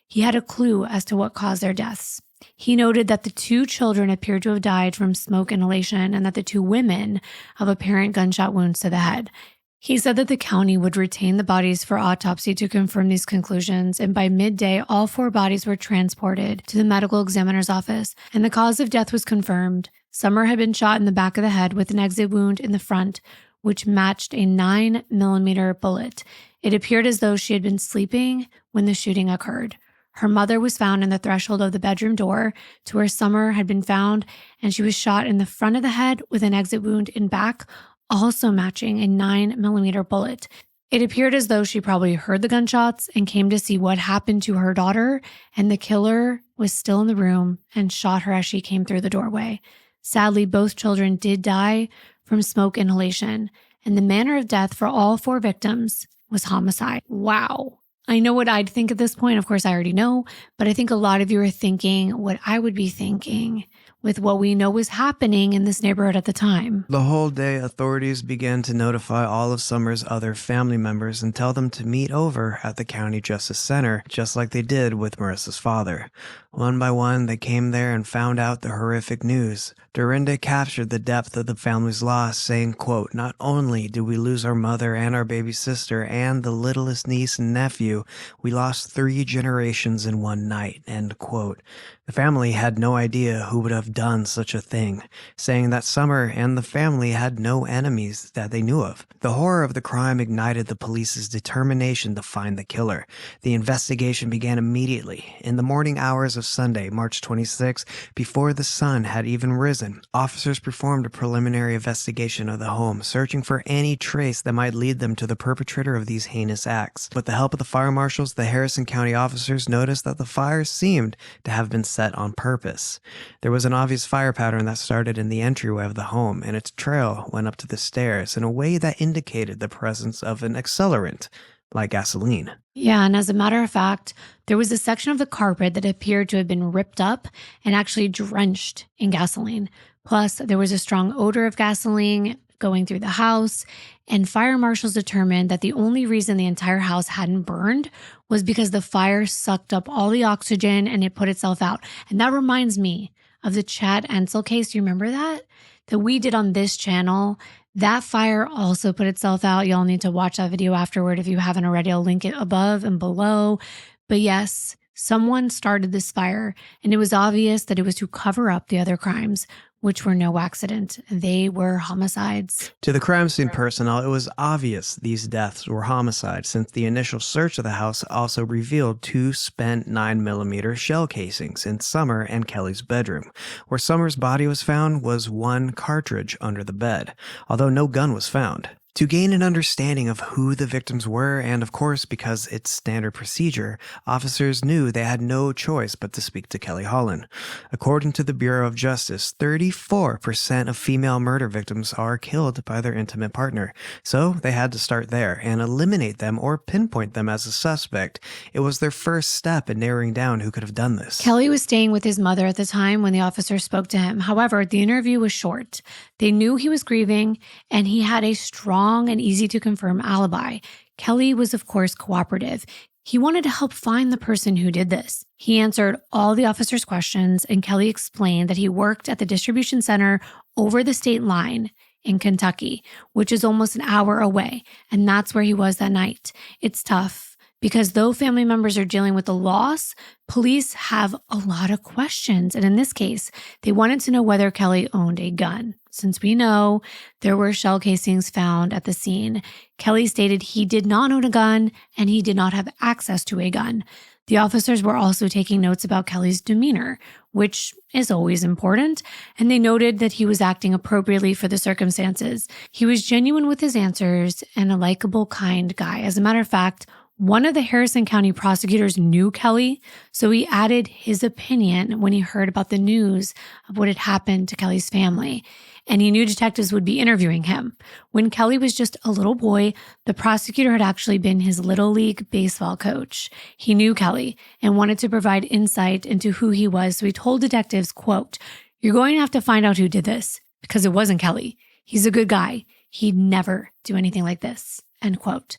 he had a clue as to what caused their deaths. He noted that the 2 children appeared to have died from smoke inhalation and that the 2 women of apparent gunshot wounds to the head. He said that the county would retain the bodies for autopsy to confirm these conclusions, and by midday, all 4 bodies were transported to the medical examiner's office, and the cause of death was confirmed. Summer had been shot in the back of the head with an exit wound in the front, which matched a 9mm bullet. It appeared as though she had been sleeping when the shooting occurred. Her mother was found in the threshold of the bedroom door to where Summer had been found, and she was shot in the front of the head with an exit wound in back, also matching a 9mm bullet. It appeared as though she probably heard the gunshots and came to see what happened to her daughter, and the killer was still in the room and shot her as she came through the doorway. Sadly, both children did die from smoke inhalation, and the manner of death for all 4 victims was homicide. Wow. I know what I'd think at this point. Of course, I already know, but I think a lot of you are thinking what I would be thinking with what we know was happening in this neighborhood at the time. The whole day, authorities began to notify all of Summer's other family members and tell them to meet over at the County Justice Center, just like they did with Marissa's father. One by one, they came there and found out the horrific news. Dorinda captured the depth of the family's loss, saying, quote, "Not only did we lose our mother and our baby sister and the littlest niece and nephew, we lost 3 generations in one night," end quote. The family had no idea who would have done such a thing, saying that Summer and the family had no enemies that they knew of. The horror of the crime ignited the police's determination to find the killer. The investigation began immediately. In the morning hours of Sunday, March 26, before the sun had even risen, officers performed a preliminary investigation of the home, searching for any trace that might lead them to the perpetrator of these heinous acts. With the help of the fire marshals, the Harrison County officers noticed that the fire seemed to have been set on purpose. There was an obvious fire pattern that started in the entryway of the home, and its trail went up to the stairs in a way that indicated the presence of an accelerant, like gasoline. Yeah, and as a matter of fact, there was a section of the carpet that appeared to have been ripped up and actually drenched in gasoline. Plus, there was a strong odor of gasoline going through the house, and fire marshals determined that the only reason the entire house hadn't burned was because the fire sucked up all the oxygen and it put itself out. And that reminds me of the Chad Ensel case. Do you remember that? That we did on this channel. That fire also put itself out. Y'all need to watch that video afterward if you haven't already. I'll link it above and below. But yes, someone started this fire, and it was obvious that it was to cover up the other crimes, which were no accident. They were homicides. To the crime scene personnel, it was obvious these deaths were homicides, since the initial search of the house also revealed 2 spent 9mm shell casings in Summer and Kelly's bedroom. Where Summer's body was found was 1 cartridge under the bed, although no gun was found. To gain an understanding of who the victims were, and of course because it's standard procedure, officers knew they had no choice but to speak to Kelly Holland. According to the Bureau of Justice, 34% of female murder victims are killed by their intimate partner. So they had to start there and eliminate them or pinpoint them as a suspect. It was their first step in narrowing down who could have done this. Kelly was staying with his mother at the time when the officer spoke to him. However, the interview was short. They knew he was grieving, and he had a strong and easy to confirm alibi. Kelly was, of course, cooperative. He wanted to help find the person who did this. He answered all the officers' questions, and Kelly explained that he worked at the distribution center over the state line in Kentucky, which is almost an hour away, and that's where he was that night. It's tough because though family members are dealing with the loss, police have a lot of questions. And in this case, they wanted to know whether Kelly owned a gun. Since we know there were shell casings found at the scene, Kelly stated he did not own a gun and he did not have access to a gun. The officers were also taking notes about Kelly's demeanor, which is always important, and they noted that he was acting appropriately for the circumstances. He was genuine with his answers and a likable, kind guy. As a matter of fact, one of the Harrison County prosecutors knew Kelly, so he added his opinion when he heard about the news of what had happened to Kelly's family, and he knew detectives would be interviewing him. When Kelly was just a little boy, the prosecutor had actually been his Little League baseball coach. He knew Kelly and wanted to provide insight into who he was, so he told detectives, quote, "You're going to have to find out who did this, because it wasn't Kelly. He's a good guy. He'd never do anything like this," end quote.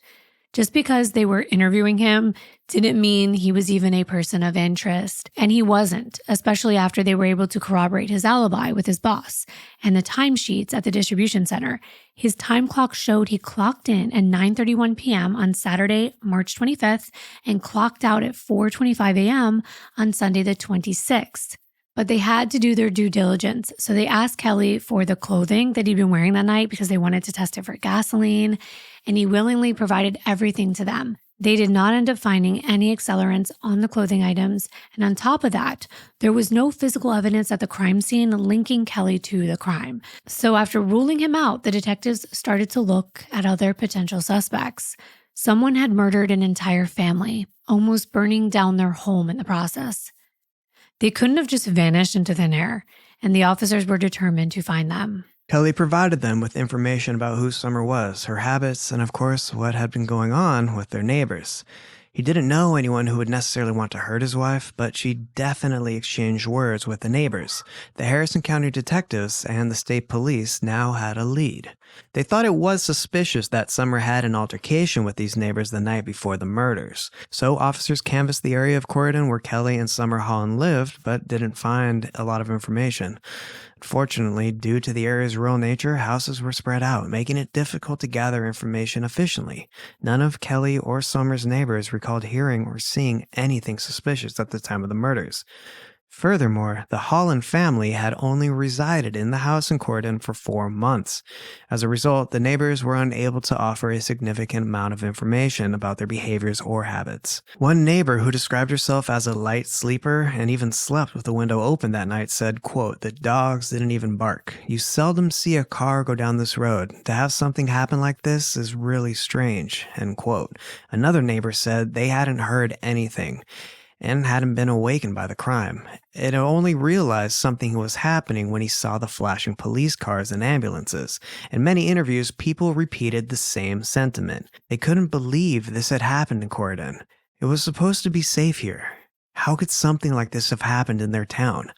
Just because they were interviewing him didn't mean he was even a person of interest. And he wasn't, especially after they were able to corroborate his alibi with his boss and the timesheets at the distribution center. His time clock showed he clocked in at 9:31 p.m. on Saturday, March 25th, and clocked out at 4:25 a.m. on Sunday the 26th. But they had to do their due diligence. So they asked Kelly for the clothing that he'd been wearing that night because they wanted to test it for gasoline, and he willingly provided everything to them. They did not end up finding any accelerants on the clothing items, and on top of that, there was no physical evidence at the crime scene linking Kelly to the crime. So after ruling him out, the detectives started to look at other potential suspects. Someone had murdered an entire family, almost burning down their home in the process. They couldn't have just vanished into thin air, and the officers were determined to find them. Kelly provided them with information about who Summer was, her habits, and of course, what had been going on with their neighbors. He didn't know anyone who would necessarily want to hurt his wife, but she definitely exchanged words with the neighbors. The Harrison County detectives and the state police now had a lead. They thought it was suspicious that Summer had an altercation with these neighbors the night before the murders. So officers canvassed the area of Corydon where Kelly and Summer Holland lived, but didn't find a lot of information. Fortunately, due to the area's rural nature, houses were spread out, making it difficult to gather information efficiently. None of Kelly or Summer's neighbors recalled hearing or seeing anything suspicious at the time of the murders. Furthermore, the Holland family had only resided in the house in Croydon for 4 months. As a result, the neighbors were unable to offer a significant amount of information about their behaviors or habits. One neighbor, who described herself as a light sleeper and even slept with the window open that night, said, quote, "The dogs didn't even bark. You seldom see a car go down this road. To have something happen like this is really strange," end quote. Another neighbor said they hadn't heard anything and hadn't been awakened by the crime. It only realized something was happening when he saw the flashing police cars and ambulances. In many interviews, people repeated the same sentiment. They couldn't believe this had happened in Croydon. It was supposed to be safe here. How could something like this have happened in their town?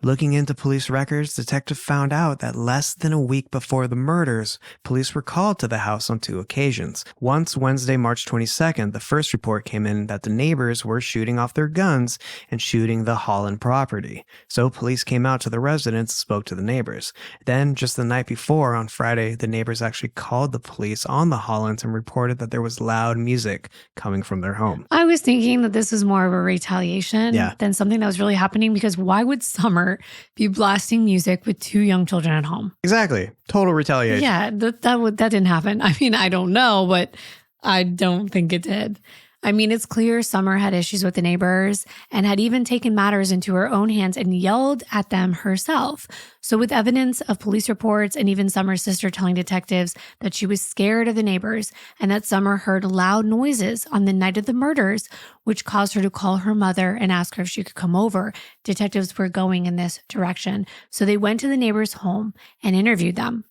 Looking into police records, detectives found out that less than a week before the murders, police were called to the house on 2 occasions. Once, Wednesday, March 22nd, the first report came in that the neighbors were shooting off their guns and shooting the Holland property. So police came out to the residence and spoke to the neighbors. Then, just the night before, on Friday, the neighbors actually called the police on the Hollands and reported that there was loud music coming from their home. I was thinking that this was more of a retaliation Yeah. than something that was really happening, because why would Summer be blasting music with 2 young children at home? Exactly. Total retaliation. Yeah, that didn't happen. I mean, I don't know, but I don't think it did. I mean, it's clear Summer had issues with the neighbors and had even taken matters into her own hands and yelled at them herself. So with evidence of police reports and even Summer's sister telling detectives that she was scared of the neighbors and that Summer heard loud noises on the night of the murders, which caused her to call her mother and ask her if she could come over, detectives were going in this direction. So they went to the neighbors' home and interviewed them.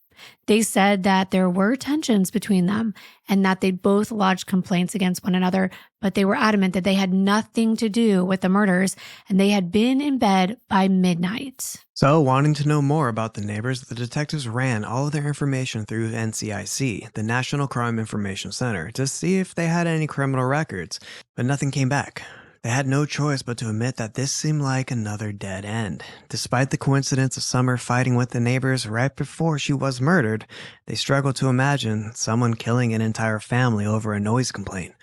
They said that there were tensions between them and that they both lodged complaints against one another, but they were adamant that they had nothing to do with the murders and they had been in bed by midnight. So, wanting to know more about the neighbors, the detectives ran all of their information through NCIC, the National Crime Information Center, to see if they had any criminal records, but nothing came back. They had no choice but to admit that this seemed like another dead end. Despite the coincidence of Summer fighting with the neighbors right before she was murdered, they struggled to imagine someone killing an entire family over a noise complaint.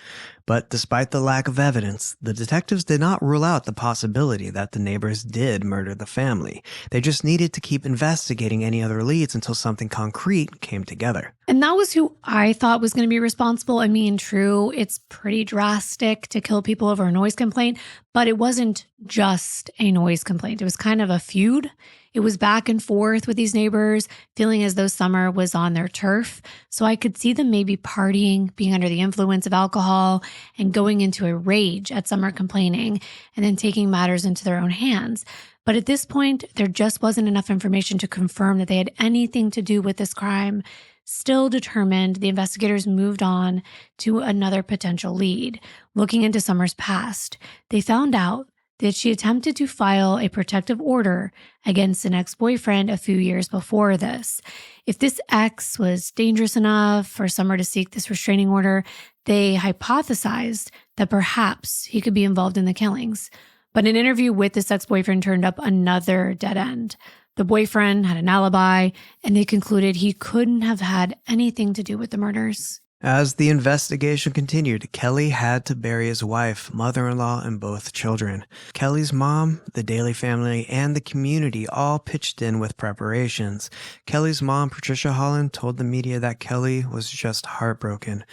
But despite the lack of evidence, the detectives did not rule out the possibility that the neighbors did murder the family. They just needed to keep investigating any other leads until something concrete came together. And that was who I thought was going to be responsible. I mean, true, it's pretty drastic to kill people over a noise complaint, but it wasn't just a noise complaint. It was kind of a feud. It was back and forth with these neighbors, feeling as though Summer was on their turf. So I could see them maybe partying, being under the influence of alcohol, and going into a rage at Summer complaining, and then taking matters into their own hands. But at this point, there just wasn't enough information to confirm that they had anything to do with this crime. Still determined, the investigators moved on to another potential lead. Looking into Summer's past, they found out that she attempted to file a protective order against an ex-boyfriend a few years before this. If this ex was dangerous enough for Summer to seek this restraining order, they hypothesized that perhaps he could be involved in the killings. But an interview with this ex-boyfriend turned up another dead end. The boyfriend had an alibi, and they concluded he couldn't have had anything to do with the murders. As the investigation continued, Kelly had to bury his wife, mother-in-law, and both children. Kelly's mom, the Daly family, and the community all pitched in with preparations. Kelly's mom, Patricia Holland, told the media that Kelly was just heartbroken.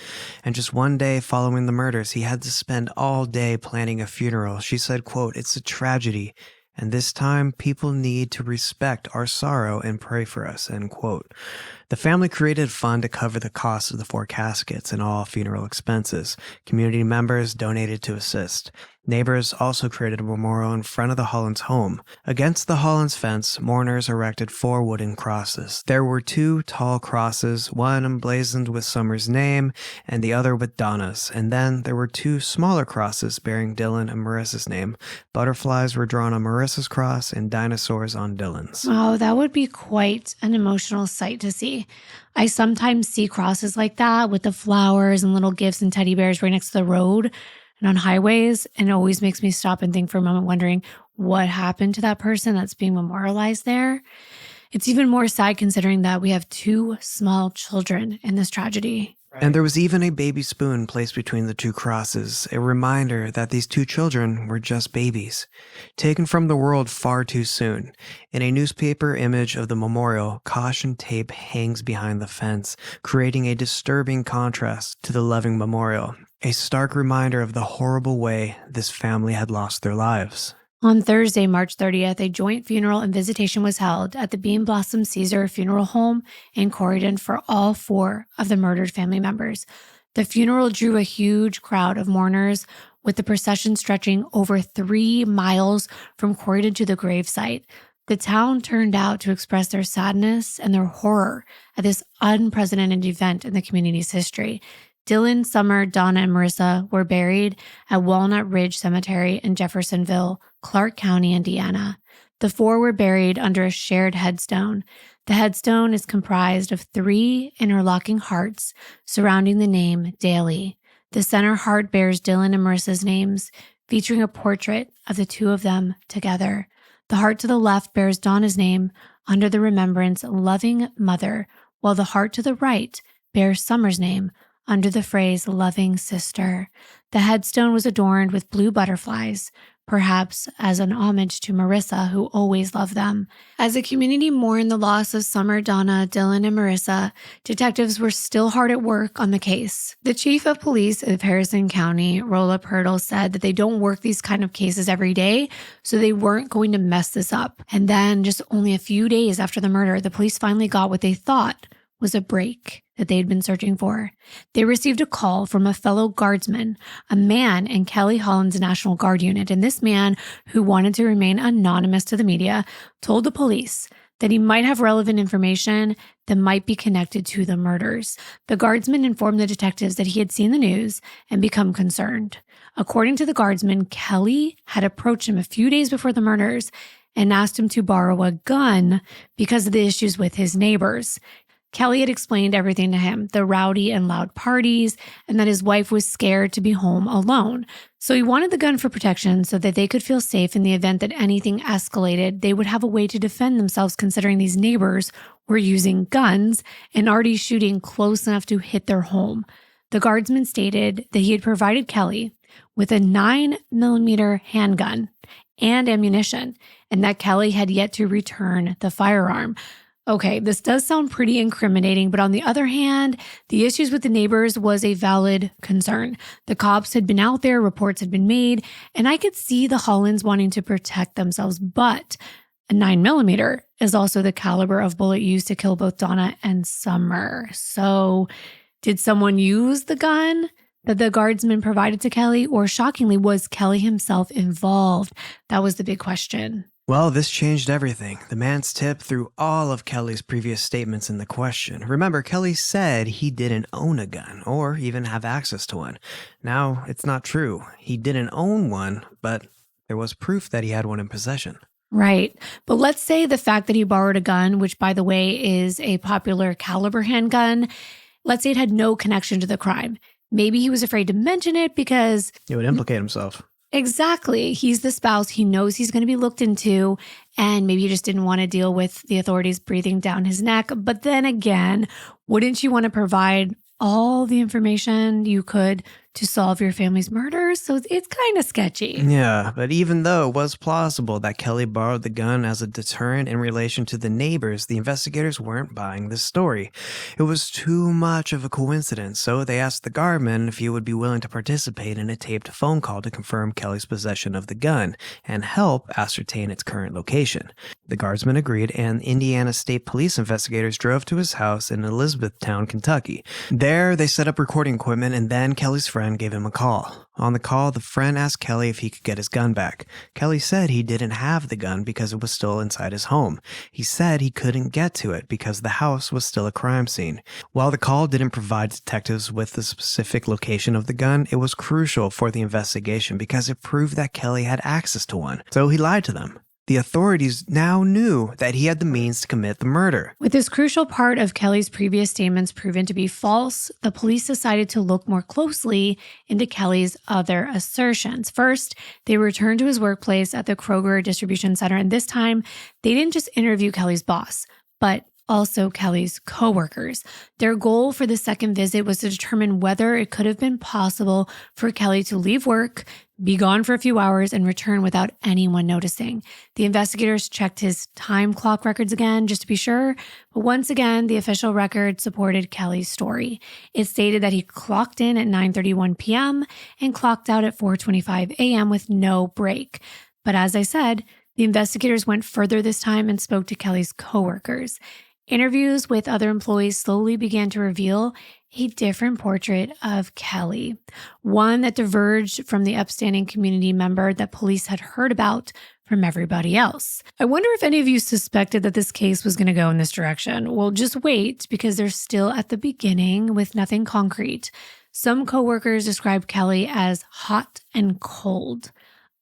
And just one day following the murders, he had to spend all day planning a funeral. She said, quote, "It's a tragedy. And this time, people need to respect our sorrow and pray for us," end quote. The family created a fund to cover the cost of the 4 caskets and all funeral expenses. Community members donated to assist. Neighbors also created a memorial in front of the Hollands' home. Against the Hollands' fence, mourners erected 4 wooden crosses. There were 2 tall crosses, one emblazoned with Summer's name and the other with Donna's. And then there were 2 smaller crosses bearing Dylan and Marissa's name. Butterflies were drawn on Marissa's cross and dinosaurs on Dylan's. Oh, that would be quite an emotional sight to see. I sometimes see crosses like that with the flowers and little gifts and teddy bears right next to the road and on highways, and it always makes me stop and think for a moment, wondering what happened to that person that's being memorialized there. It's even more sad considering that we have 2 small children in this tragedy. And there was even a baby spoon placed between the 2 crosses, a reminder that these 2 children were just babies, taken from the world far too soon. In a newspaper image of the memorial, caution tape hangs behind the fence, creating a disturbing contrast to the loving memorial, a stark reminder of the horrible way this family had lost their lives. On Thursday, March 30th, a joint funeral and visitation was held at the Bean Blossom Caesar Funeral Home in Corydon for all 4 of the murdered family members. The funeral drew a huge crowd of mourners, with the procession stretching over 3 miles from Corydon to the gravesite. The town turned out to express their sadness and their horror at this unprecedented event in the community's history. Dylan, Summer, Donna, and Marissa were buried at Walnut Ridge Cemetery in Jeffersonville, Clark County, Indiana. The 4 were buried under a shared headstone. The headstone is comprised of 3 interlocking hearts surrounding the name Daly. The center heart bears Dylan and Marissa's names, featuring a portrait of the 2 of them together. The heart to the left bears Donna's name under the remembrance Loving Mother, while the heart to the right bears Summer's name under the phrase Loving Sister. The headstone was adorned with blue butterflies, perhaps as an homage to Marissa, who always loved them. As the community mourned the loss of Summer, Donna, Dylan, and Marissa, detectives were still hard at work on the case. The chief of police of Harrison County, Rolla Purtle, said that they don't work these kind of cases every day, so they weren't going to mess this up. And then, just only a few days after the murder, the police finally got what they thought was a break that they had been searching for. They received a call from a fellow guardsman, a man in Kelly Holland's National Guard unit, and this man, who wanted to remain anonymous to the media, told the police that he might have relevant information that might be connected to the murders. The guardsman informed the detectives that he had seen the news and become concerned. According to the guardsman, Kelly had approached him a few days before the murders and asked him to borrow a gun because of the issues with his neighbors. Kelly had explained everything to him, the rowdy and loud parties, and that his wife was scared to be home alone. So he wanted the gun for protection so that they could feel safe in the event that anything escalated. They would have a way to defend themselves, considering these neighbors were using guns and already shooting close enough to hit their home. The guardsman stated that he had provided Kelly with a 9mm handgun and ammunition, and that Kelly had yet to return the firearm. Okay, this does sound pretty incriminating, but on the other hand, the issues with the neighbors was a valid concern. The cops had been out there, reports had been made, and I could see the Hollands wanting to protect themselves, but a 9mm is also the caliber of bullet used to kill both Donna and Summer. So did someone use the gun that the guardsman provided to Kelly, or shockingly, was Kelly himself involved? That was the big question. Well, this changed everything. The man's tip threw all of Kelly's previous statements in the question. Remember, Kelly said he didn't own a gun or even have access to one. Now, it's not true. He didn't own one, but there was proof that he had one in possession. Right. But let's say the fact that he borrowed a gun, which by the way is a popular caliber handgun, let's say it had no connection to the crime. Maybe he was afraid to mention it because it would implicate himself. Exactly. He's the spouse. He knows he's going to be looked into, and maybe he just didn't want to deal with the authorities breathing down his neck. But then again, wouldn't you want to provide all the information you could to solve your family's murders? So it's kind of sketchy. Yeah, but even though it was plausible that Kelly borrowed the gun as a deterrent in relation to the neighbors, the investigators weren't buying this story. It was too much of a coincidence, so they asked the guardman if he would be willing to participate in a taped phone call to confirm Kelly's possession of the gun and help ascertain its current location. The guardsman agreed, and Indiana State Police investigators drove to his house in Elizabethtown, Kentucky. There, they set up recording equipment, and then Kelly's friend gave him a call. On the call, the friend asked Kelly if he could get his gun back. Kelly said he didn't have the gun because it was still inside his home. He said he couldn't get to it because the house was still a crime scene. While the call didn't provide detectives with the specific location of the gun, it was crucial for the investigation because it proved that Kelly had access to one. So he lied to them. The authorities now knew that he had the means to commit the murder. With this crucial part of Kelly's previous statements proven to be false, the police decided to look more closely into Kelly's other assertions. First, they returned to his workplace at the Kroger Distribution Center, and this time, they didn't just interview Kelly's boss, but also Kelly's coworkers. Their goal for the second visit was to determine whether it could have been possible for Kelly to leave work, be gone for a few hours, and return without anyone noticing. The investigators checked his time clock records again just to be sure, but once again, the official record supported Kelly's story. It stated that he clocked in at 9:31 p.m. and clocked out at 4:25 a.m. with no break. But as I said, the investigators went further this time and spoke to Kelly's coworkers. Interviews with other employees slowly began to reveal a different portrait of Kelly, one that diverged from the upstanding community member that police had heard about from everybody else. I wonder if any of you suspected that this case was going to go in this direction. Well, just wait, because they're still at the beginning with nothing concrete. Some coworkers described Kelly as hot and cold.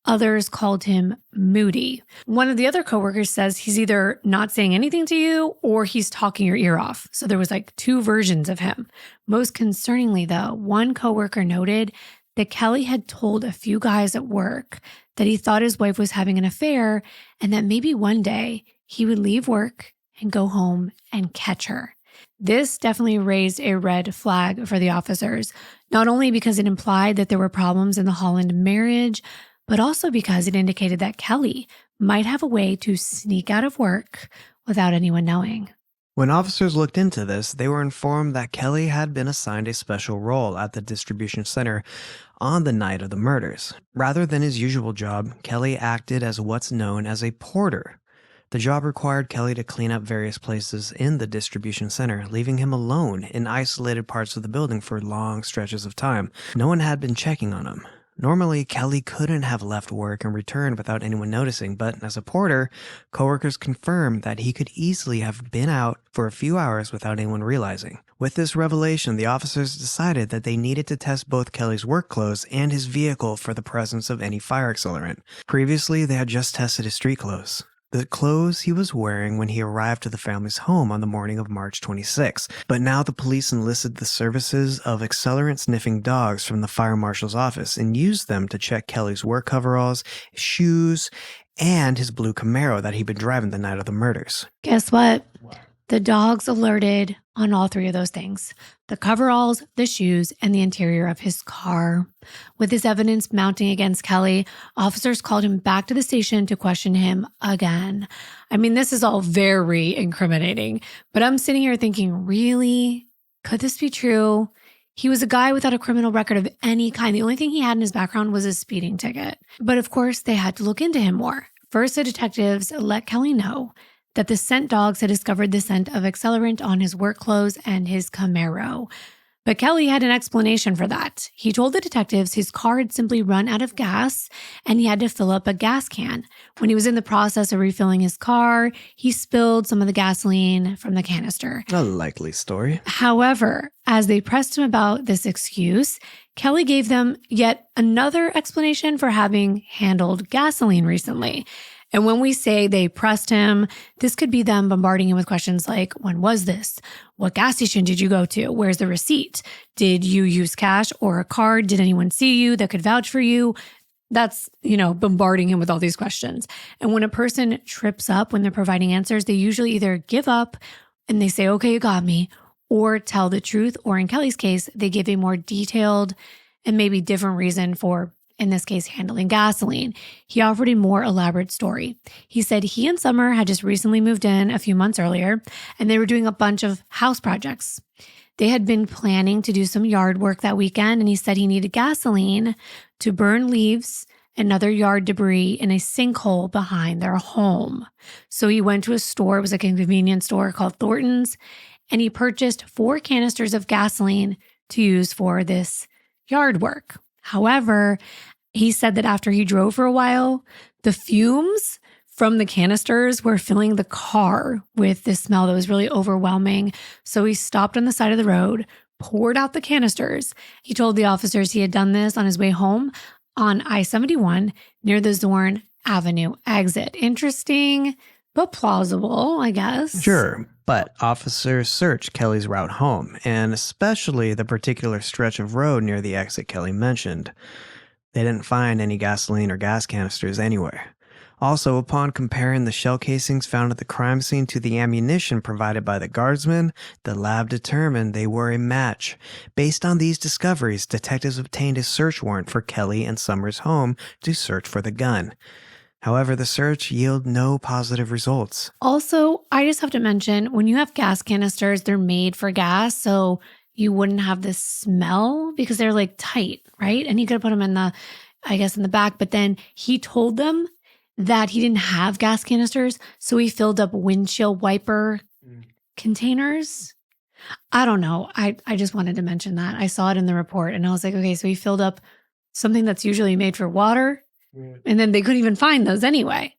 Others called him moody. One of the other coworkers says he's either not saying anything to you or he's talking your ear off. So there was like two versions of him. Most concerningly, though, one coworker noted that Kelly had told a few guys at work that he thought his wife was having an affair and that maybe one day he would leave work and go home and catch her. This definitely raised a red flag for the officers, not only because it implied that there were problems in the Holland marriage, but also because it indicated that Kelly might have a way to sneak out of work without anyone knowing. When officers looked into this, they were informed that Kelly had been assigned a special role at the distribution center on the night of the murders. Rather than his usual job, Kelly acted as what's known as a porter. The job required Kelly to clean up various places in the distribution center, leaving him alone in isolated parts of the building for long stretches of time. No one had been checking on him. Normally, Kelly couldn't have left work and returned without anyone noticing, but as a porter, coworkers confirmed that he could easily have been out for a few hours without anyone realizing. With this revelation, the officers decided that they needed to test both Kelly's work clothes and his vehicle for the presence of any fire accelerant. Previously, they had just tested his street clothes, the clothes he was wearing when he arrived to the family's home on the morning of March 26. But now the police enlisted the services of accelerant-sniffing dogs from the fire marshal's office and used them to check Kelly's work coveralls, shoes, and his blue Camaro that he'd been driving the night of the murders. Guess what? The dogs alerted on all three of those things: the coveralls, the shoes, and the interior of his car. With this evidence mounting against Kelly, officers called him back to the station to question him again. I mean, this is all very incriminating, but I'm sitting here thinking, really? Could this be true? He was a guy without a criminal record of any kind. The only thing he had in his background was a speeding ticket. But of course, they had to look into him more. First, the detectives let Kelly know that the scent dogs had discovered the scent of accelerant on his work clothes and his Camaro. But Kelly had an explanation for that. He told the detectives his car had simply run out of gas and he had to fill up a gas can. When he was in the process of refilling his car, he spilled some of the gasoline from the canister. A likely story. However, as they pressed him about this excuse, Kelly gave them yet another explanation for having handled gasoline recently. And when we say they pressed him, this could be them bombarding him with questions like, when was this? What gas station did you go to? Where's the receipt? Did you use cash or a card? Did anyone see you that could vouch for you? That's, bombarding him with all these questions. And when a person trips up when they're providing answers, they usually either give up and they say, okay, you got me, or tell the truth. Or in Kelly's case, they give a more detailed and maybe different reason for, in this case, handling gasoline. He offered a more elaborate story. He said he and Summer had just recently moved in a few months earlier, and they were doing a bunch of house projects. They had been planning to do some yard work that weekend, and he said he needed gasoline to burn leaves and other yard debris in a sinkhole behind their home. So he went to a store, it was like a convenience store called Thornton's, and he purchased 4 canisters of gasoline to use for this yard work. However, he said that after he drove for a while, the fumes from the canisters were filling the car with this smell that was really overwhelming. So he stopped on the side of the road, poured out the canisters. He told the officers he had done this on his way home on I-71 near the Zorn Avenue exit. Interesting, but plausible, I guess. Sure, but officers searched Kelly's route home, and especially the particular stretch of road near the exit Kelly mentioned. They didn't find any gasoline or gas canisters anywhere. Also, upon comparing the shell casings found at the crime scene to the ammunition provided by the guardsmen, the lab determined they were a match. Based on these discoveries, detectives obtained a search warrant for Kelly and Summers' home to search for the gun. However, the search yielded no positive results. Also, I just have to mention, when you have gas canisters, they're made for gas, so you wouldn't have this smell because they're like tight, right? And he could have put them in the back, but then he told them that he didn't have gas canisters, so he filled up windshield wiper containers. I don't know. I just wanted to mention that. I saw it in the report and I was like, okay, so he filled up something that's usually made for water, and then they couldn't even find those anyway.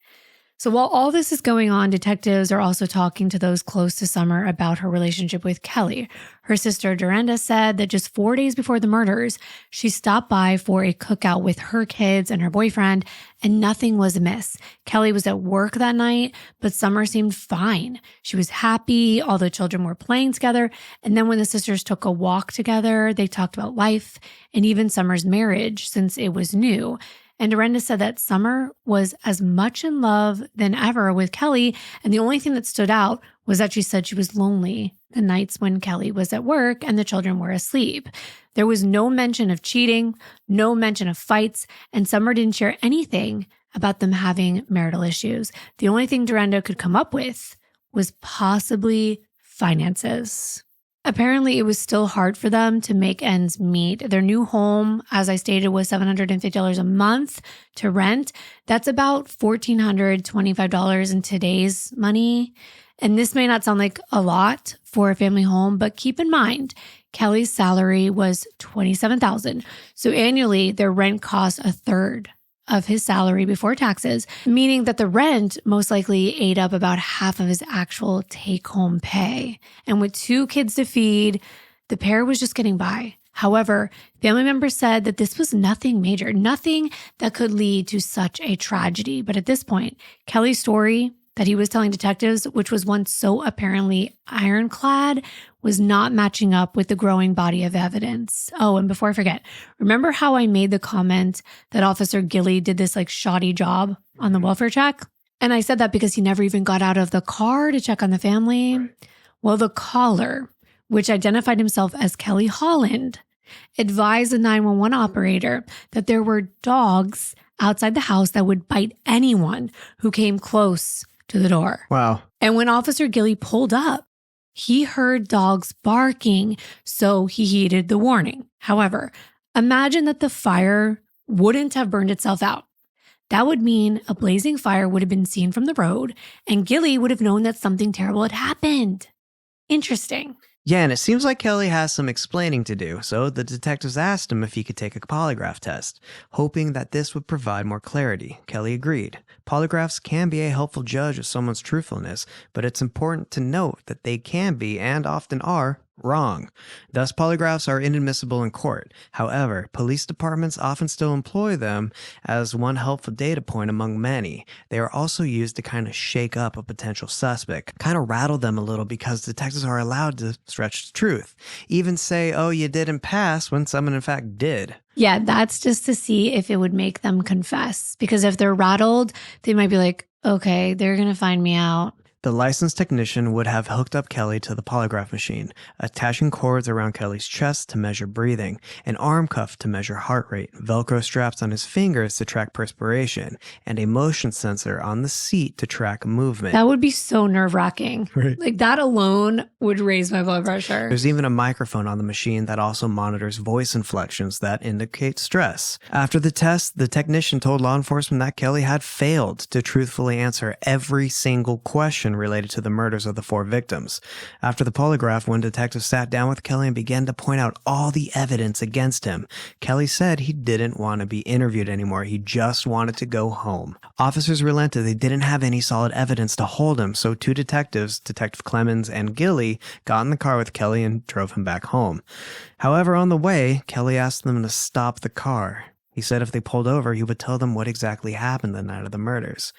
So while all this is going on, detectives are also talking to those close to Summer about her relationship with Kelly. Her sister Dorinda said that just 4 days before the murders, she stopped by for a cookout with her kids and her boyfriend, and nothing was amiss. Kelly was at work that night, but Summer seemed fine. She was happy, all the children were playing together, and then when the sisters took a walk together, they talked about life and even Summer's marriage since it was new. And Dorinda said that Summer was as much in love than ever with Kelly, and the only thing that stood out was that she said she was lonely the nights when Kelly was at work and the children were asleep. There was no mention of cheating, no mention of fights, and Summer didn't share anything about them having marital issues. The only thing Dorinda could come up with was possibly finances. Apparently, it was still hard for them to make ends meet. Their new home, as I stated, was $750 a month to rent. That's about $1,425 in today's money. And this may not sound like a lot for a family home, but keep in mind, Kelly's salary was $27,000. So annually, their rent cost a third of his salary before taxes, meaning that the rent most likely ate up about half of his actual take-home pay. And with 2 kids to feed, the pair was just getting by. However, family members said that this was nothing major, nothing that could lead to such a tragedy. But at this point, Kelly's story that he was telling detectives, which was once so apparently ironclad, was not matching up with the growing body of evidence. Oh, and before I forget, remember how I made the comment that Officer Gilly did this like shoddy job on the welfare check? And I said that because he never even got out of the car to check on the family. Right. Well, the caller, which identified himself as Kelly Holland, advised the 911 operator that there were dogs outside the house that would bite anyone who came close to the door. Wow. And when Officer Gilly pulled up, he heard dogs barking, so he heeded the warning. However, imagine that the fire wouldn't have burned itself out. That would mean a blazing fire would have been seen from the road, and Gilly would have known that something terrible had happened. Interesting. Yeah, and it seems like Kelly has some explaining to do, so the detectives asked him if he could take a polygraph test, hoping that this would provide more clarity. Kelly agreed. Polygraphs can be a helpful judge of someone's truthfulness, but it's important to note that they can be, and often are, wrong. Thus, polygraphs are inadmissible in court. However, police departments often still employ them as one helpful data point among many. They are also used to kind of shake up a potential suspect, kind of rattle them a little because detectives are allowed to stretch the truth. Even say, oh, you didn't pass when someone in fact did. Yeah, that's just to see if it would make them confess. Because if they're rattled, they might be like, okay, they're going to find me out. The licensed technician would have hooked up Kelly to the polygraph machine, attaching cords around Kelly's chest to measure breathing, an arm cuff to measure heart rate, Velcro straps on his fingers to track perspiration, and a motion sensor on the seat to track movement. That would be so nerve-wracking. Right. Like that alone would raise my blood pressure. There's even a microphone on the machine that also monitors voice inflections that indicate stress. After the test, the technician told law enforcement that Kelly had failed to truthfully answer every single question related to the murders of the 4 victims. After the polygraph, when detectives sat down with Kelly and began to point out all the evidence against him, Kelly said he didn't want to be interviewed anymore. He just wanted to go home. Officers relented. They didn't have any solid evidence to hold him, so 2 detectives, Detective Clemens and Gilly, got in the car with Kelly and drove him back home. However, on the way, Kelly asked them to stop the car. He said if they pulled over, he would tell them what exactly happened the night of the murders.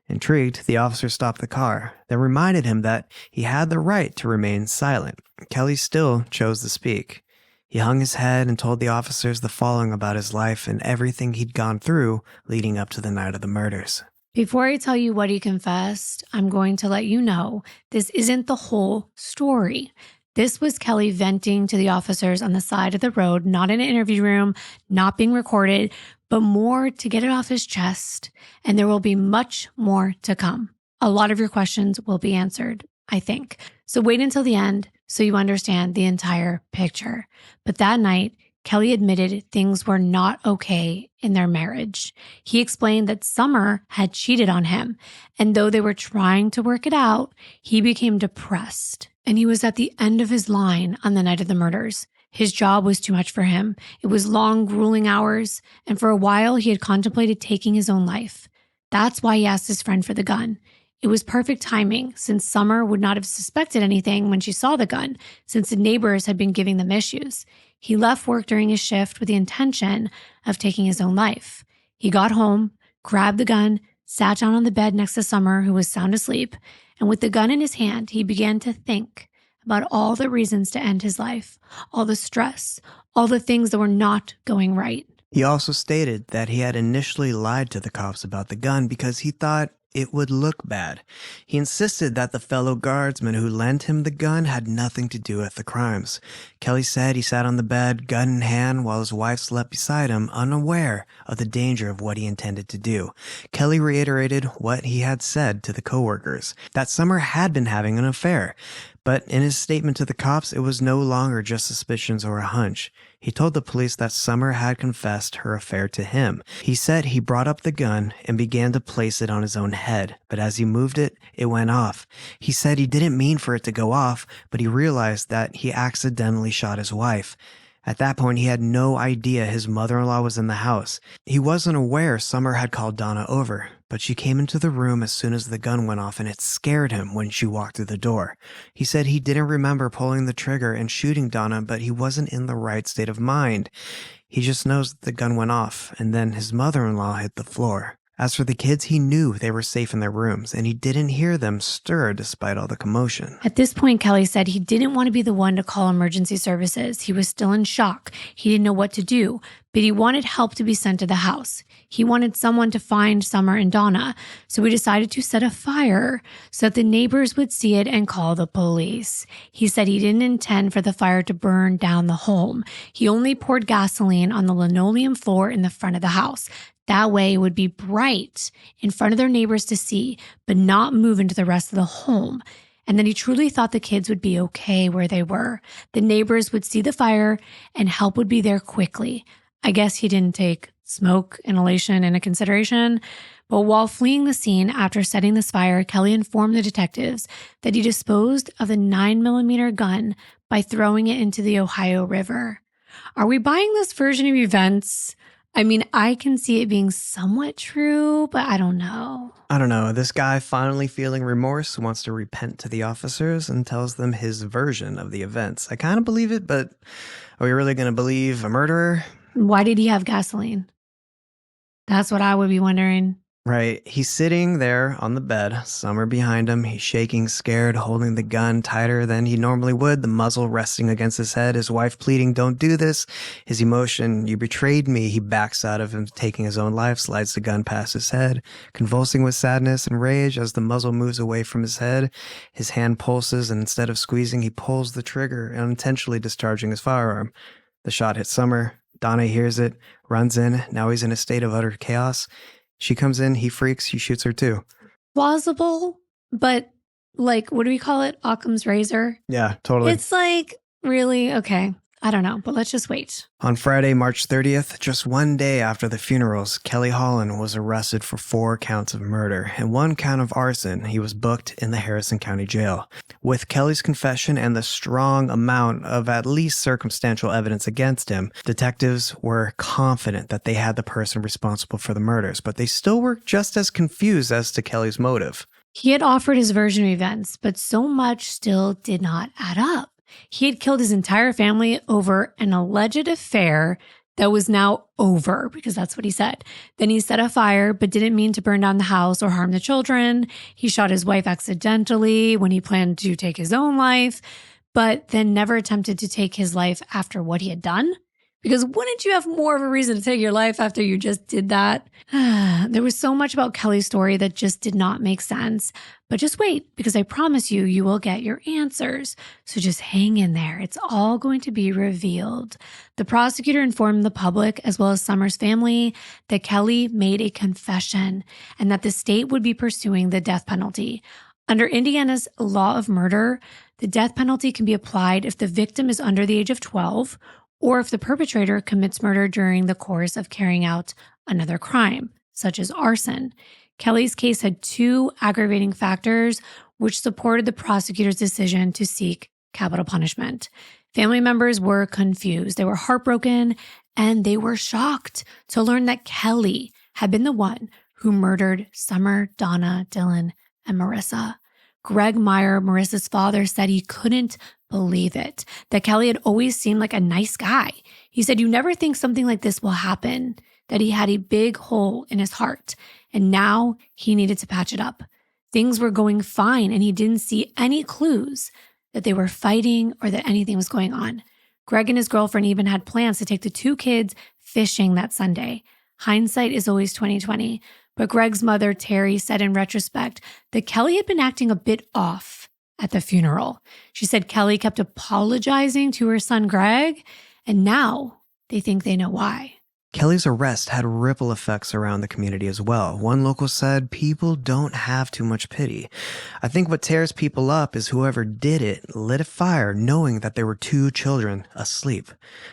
Intrigued, the officer stopped the car, then reminded him that he had the right to remain silent. Kelly still chose to speak. He hung his head and told the officers the following about his life and everything he'd gone through leading up to the night of the murders. Before I tell you what he confessed, I'm going to let you know this isn't the whole story. This was Kelly venting to the officers on the side of the road, not in an interview room, not being recorded, but more to get it off his chest. And there will be much more to come. A lot of your questions will be answered, I think. So wait until the end so you understand the entire picture. But that night, Kelly admitted things were not okay in their marriage. He explained that Summer had cheated on him, and though they were trying to work it out, he became depressed, and he was at the end of his line on the night of the murders. His job was too much for him. It was long, grueling hours, and for a while he had contemplated taking his own life. That's why he asked his friend for the gun. It was perfect timing, since Summer would not have suspected anything when she saw the gun, since the neighbors had been giving them issues. He left work during his shift with the intention of taking his own life. He got home, grabbed the gun, sat down on the bed next to Summer, who was sound asleep, and with the gun in his hand, he began to think about all the reasons to end his life, all the stress, all the things that were not going right. He also stated that he had initially lied to the cops about the gun because he thought it would look bad. He insisted that the fellow guardsman who lent him the gun had nothing to do with the crimes. Kelly said he sat on the bed, gun in hand, while his wife slept beside him, unaware of the danger of what he intended to do. Kelly reiterated what he had said to the coworkers, that Summer had been having an affair. But in his statement to the cops, it was no longer just suspicions or a hunch. He told the police that Summer had confessed her affair to him. He said he brought up the gun and began to place it on his own head, but as he moved it, it went off. He said he didn't mean for it to go off, but he realized that he accidentally shot his wife. At that point, he had no idea his mother-in-law was in the house. He wasn't aware Summer had called Donna over, but she came into the room as soon as the gun went off, and it scared him when she walked through the door. He said he didn't remember pulling the trigger and shooting Donna, but he wasn't in the right state of mind. He just knows that the gun went off, and then his mother-in-law hit the floor. As for the kids, he knew they were safe in their rooms, and he didn't hear them stir despite all the commotion. At this point, Kelly said he didn't want to be the one to call emergency services. He was still in shock. He didn't know what to do, but he wanted help to be sent to the house. He wanted someone to find Summer and Donna, so we decided to set a fire so that the neighbors would see it and call the police. He said he didn't intend for the fire to burn down the home. He only poured gasoline on the linoleum floor in the front of the house. That way it would be bright in front of their neighbors to see, but not move into the rest of the home. And then he truly thought the kids would be okay where they were. The neighbors would see the fire and help would be there quickly. I guess he didn't take smoke inhalation into consideration. But while fleeing the scene after setting this fire, Kelly informed the detectives that he disposed of the 9mm gun by throwing it into the Ohio River. Are we buying this version of events? I mean, I can see it being somewhat true, but I don't know. I don't know. This guy, finally feeling remorse, wants to repent to the officers and tells them his version of the events. I kind of believe it, but are we really going to believe a murderer? Why did he have gasoline? That's what I would be wondering. Right. He's sitting there on the bed, Summer behind him. He's shaking, scared, holding the gun tighter than he normally would, the muzzle resting against his head, his wife pleading, "Don't do this." His emotion, "You betrayed me." He backs out of him, taking his own life, slides the gun past his head, convulsing with sadness and rage as the muzzle moves away from his head. His hand pulses, and instead of squeezing, he pulls the trigger, unintentionally discharging his firearm. The shot hits Summer. Donna hears it, runs in. Now he's in a state of utter chaos. She comes in, he freaks, he shoots her too. Plausible, but like, what do we call it? Occam's razor? Yeah, totally. It's like, really? Okay. I don't know, but let's just wait. On Friday, March 30th, just one day after the funerals, Kelly Holland was arrested for 4 counts of murder and 1 count of arson. He was booked in the Harrison County Jail. With Kelly's confession and the strong amount of at least circumstantial evidence against him, detectives were confident that they had the person responsible for the murders, but they still were just as confused as to Kelly's motive. He had offered his version of events, but so much still did not add up. He had killed his entire family over an alleged affair that was now over, because that's what he said. Then he set a fire, but didn't mean to burn down the house or harm the children. He shot his wife accidentally when he planned to take his own life, but then never attempted to take his life after what he had done. Because wouldn't you have more of a reason to take your life after you just did that? There was so much about Kelly's story that just did not make sense. But just wait, because I promise you, you will get your answers. So just hang in there. It's all going to be revealed. The prosecutor informed the public, as well as Summer's family, that Kelly made a confession and that the state would be pursuing the death penalty. Under Indiana's law of murder, the death penalty can be applied if the victim is under the age of 12 or if the perpetrator commits murder during the course of carrying out another crime, such as arson. Kelly's case had two aggravating factors which supported the prosecutor's decision to seek capital punishment. Family members were confused, they were heartbroken, and they were shocked to learn that Kelly had been the one who murdered Summer, Donna, Dylan, and Marissa. Greg Meyer, Marissa's father, said he couldn't believe it, that Kelly had always seemed like a nice guy. He said, "You never think something like this will happen," that he had a big hole in his heart, and now he needed to patch it up. Things were going fine, and he didn't see any clues that they were fighting or that anything was going on. Greg and his girlfriend even had plans to take the two kids fishing that Sunday. Hindsight is always 20/20. But Greg's mother, Terry, said in retrospect that Kelly had been acting a bit off at the funeral. She said Kelly kept apologizing to her son, Greg, and now they think they know why. Kelly's arrest had ripple effects around the community as well. One local said, "People don't have too much pity. I think what tears people up is whoever did it lit a fire knowing that there were two children asleep."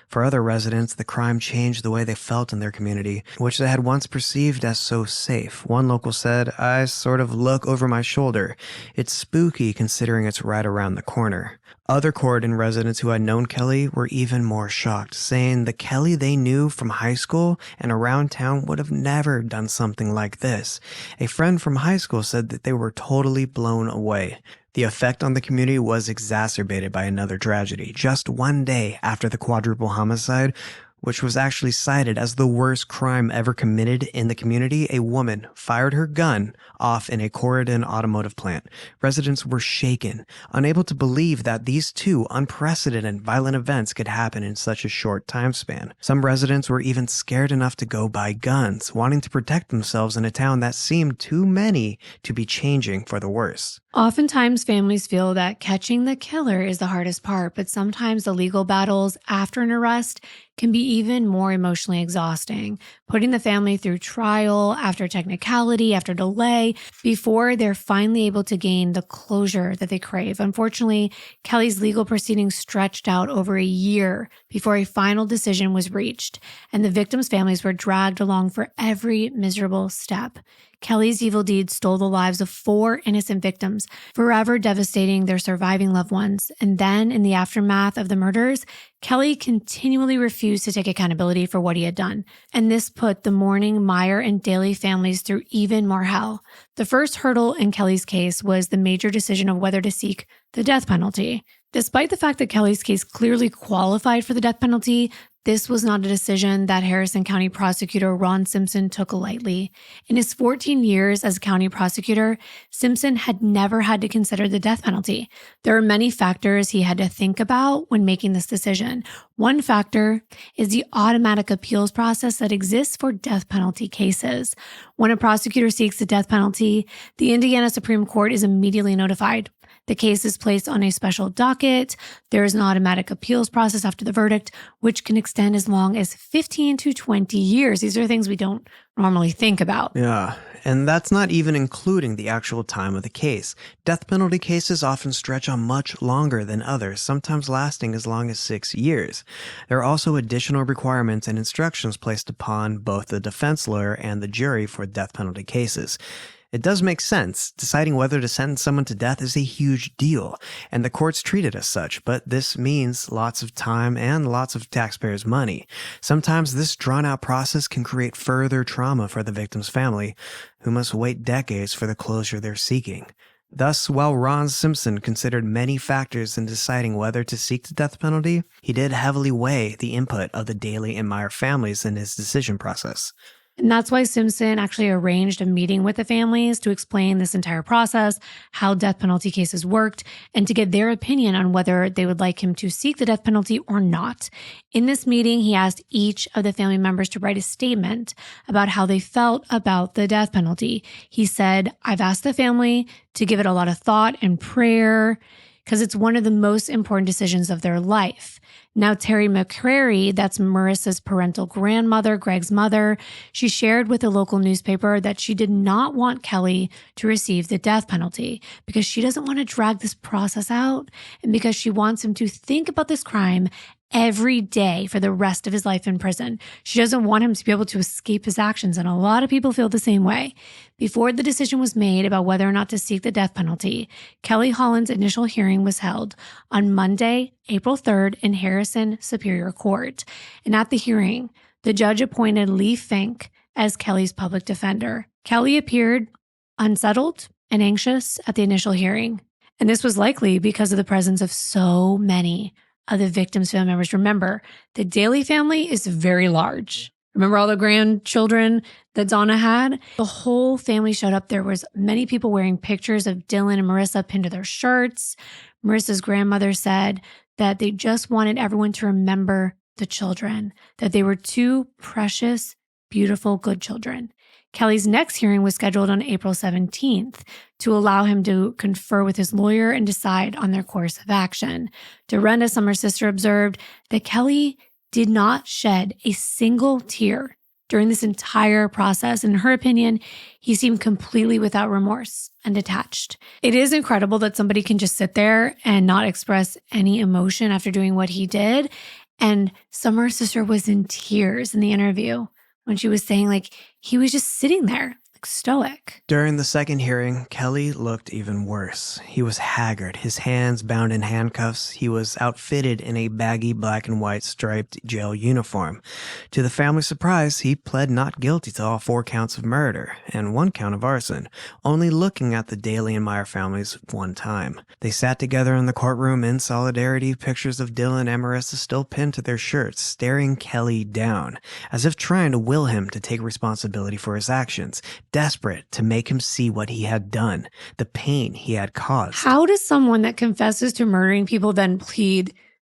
For other residents, the crime changed the way they felt in their community, which they had once perceived as so safe. One local said, "I sort of look over my shoulder. It's spooky considering it's right around the corner." Other Corydon residents who had known Kelly were even more shocked, saying the Kelly they knew from high school and around town would have never done something like this. A friend from high school said that they were totally blown away. The effect on the community was exacerbated by another tragedy. Just one day after the Quadruple homicide, which was actually cited as the worst crime ever committed in the community, a woman fired her gun off in a Corydon automotive plant. Residents were shaken, unable to believe that these two unprecedented violent events could happen in such a short time span. Some residents were even scared enough to go buy guns, wanting to protect themselves in a town that seemed too many to be changing for the worse. Oftentimes, families feel that catching the killer is the hardest part, but sometimes the legal battles after an arrest can be even more emotionally exhausting, putting the family through trial after technicality, after delay, before they're finally able to gain the closure that they crave. Unfortunately, Kelly's legal proceedings stretched out over a year before a final decision was reached, and the victims' families were dragged along for every miserable step. Kelly's evil deeds stole the lives of 4 innocent victims, forever devastating their surviving loved ones. And then, in the aftermath of the murders, Kelly continually refused to take accountability for what he had done. And this put the Mourning, Meyer, and Daly families through even more hell. The first hurdle in Kelly's case was the major decision of whether to seek the death penalty. Despite the fact that Kelly's case clearly qualified for the death penalty, this was not a decision that Harrison County Prosecutor Ron Simpson took lightly. In his 14 years as county prosecutor, Simpson had never had to consider the death penalty. There are many factors he had to think about when making this decision. One factor is the automatic appeals process that exists for death penalty cases. When a prosecutor seeks the death penalty, the Indiana Supreme Court is immediately notified. The case is placed on a special docket. There is an automatic appeals process after the verdict, which can extend as long as 15 to 20 years. These are things we don't normally think about. Yeah, and that's not even including the actual time of the case. Death penalty cases often stretch on much longer than others, sometimes lasting as long as 6 years. There are also additional requirements and instructions placed upon both the defense lawyer and the jury for death penalty cases. It does make sense. Deciding whether to sentence someone to death is a huge deal, and the courts treat it as such, but this means lots of time and lots of taxpayers' money. Sometimes this drawn-out process can create further trauma for the victim's family, who must wait decades for the closure they're seeking. Thus, while Ron Simpson considered many factors in deciding whether to seek the death penalty, he did heavily weigh the input of the Daly and Meyer families in his decision process. And that's why Simpson actually arranged a meeting with the families to explain this entire process, how death penalty cases worked, and to get their opinion on whether they would like him to seek the death penalty or not. In this meeting, he asked each of the family members to write a statement about how they felt about the death penalty. He said, "I've asked the family to give it a lot of thought and prayer because it's one of the most important decisions of their life." Now, Terry McCrary, that's Marissa's parental grandmother, Greg's mother, she shared with a local newspaper that she did not want Kelly to receive the death penalty because she doesn't want to drag this process out and because she wants him to think about this crime every day for the rest of his life in prison. She doesn't want him to be able to escape his actions, and a lot of people feel the same way. Before the decision was made about whether or not to seek the death penalty, Kelly Holland's initial hearing was held on Monday, April 3rd in Harrison Superior Court. And at the hearing, the judge appointed Lee Fink as Kelly's public defender. Kelly appeared unsettled and anxious at the initial hearing. And this was likely because of the presence of so many of the victims' family members. Remember, the Daly family is very large. Remember all the grandchildren that Donna had? The whole family showed up. There was many people wearing pictures of Dylan and Marissa pinned to their shirts. Marissa's grandmother said that they just wanted everyone to remember the children, that they were two precious, beautiful, good children. Kelly's next hearing was scheduled on April 17th to allow him to confer with his lawyer and decide on their course of action. Dorinda, Summer's sister, observed that Kelly did not shed a single tear during this entire process. In her opinion, he seemed completely without remorse and detached. It is incredible that somebody can just sit there and not express any emotion after doing what he did. And Summer's sister was in tears in the interview when she was saying, like, he was just sitting there, like stoic. During the second hearing, Kelly looked even worse. He was haggard, his hands bound in handcuffs. He was outfitted in a baggy black and white striped jail uniform. To the family's surprise, he pled not guilty to all 4 counts of murder and 1 count of arson, only looking at the Daly and Meyer families one time. They sat together in the courtroom in solidarity, pictures of Dylan and Marissa still pinned to their shirts, staring Kelly down, as if trying to will him to take responsibility for his actions, desperate to make him see what he had done, the pain he had caused. How does someone that confesses to murdering people then plead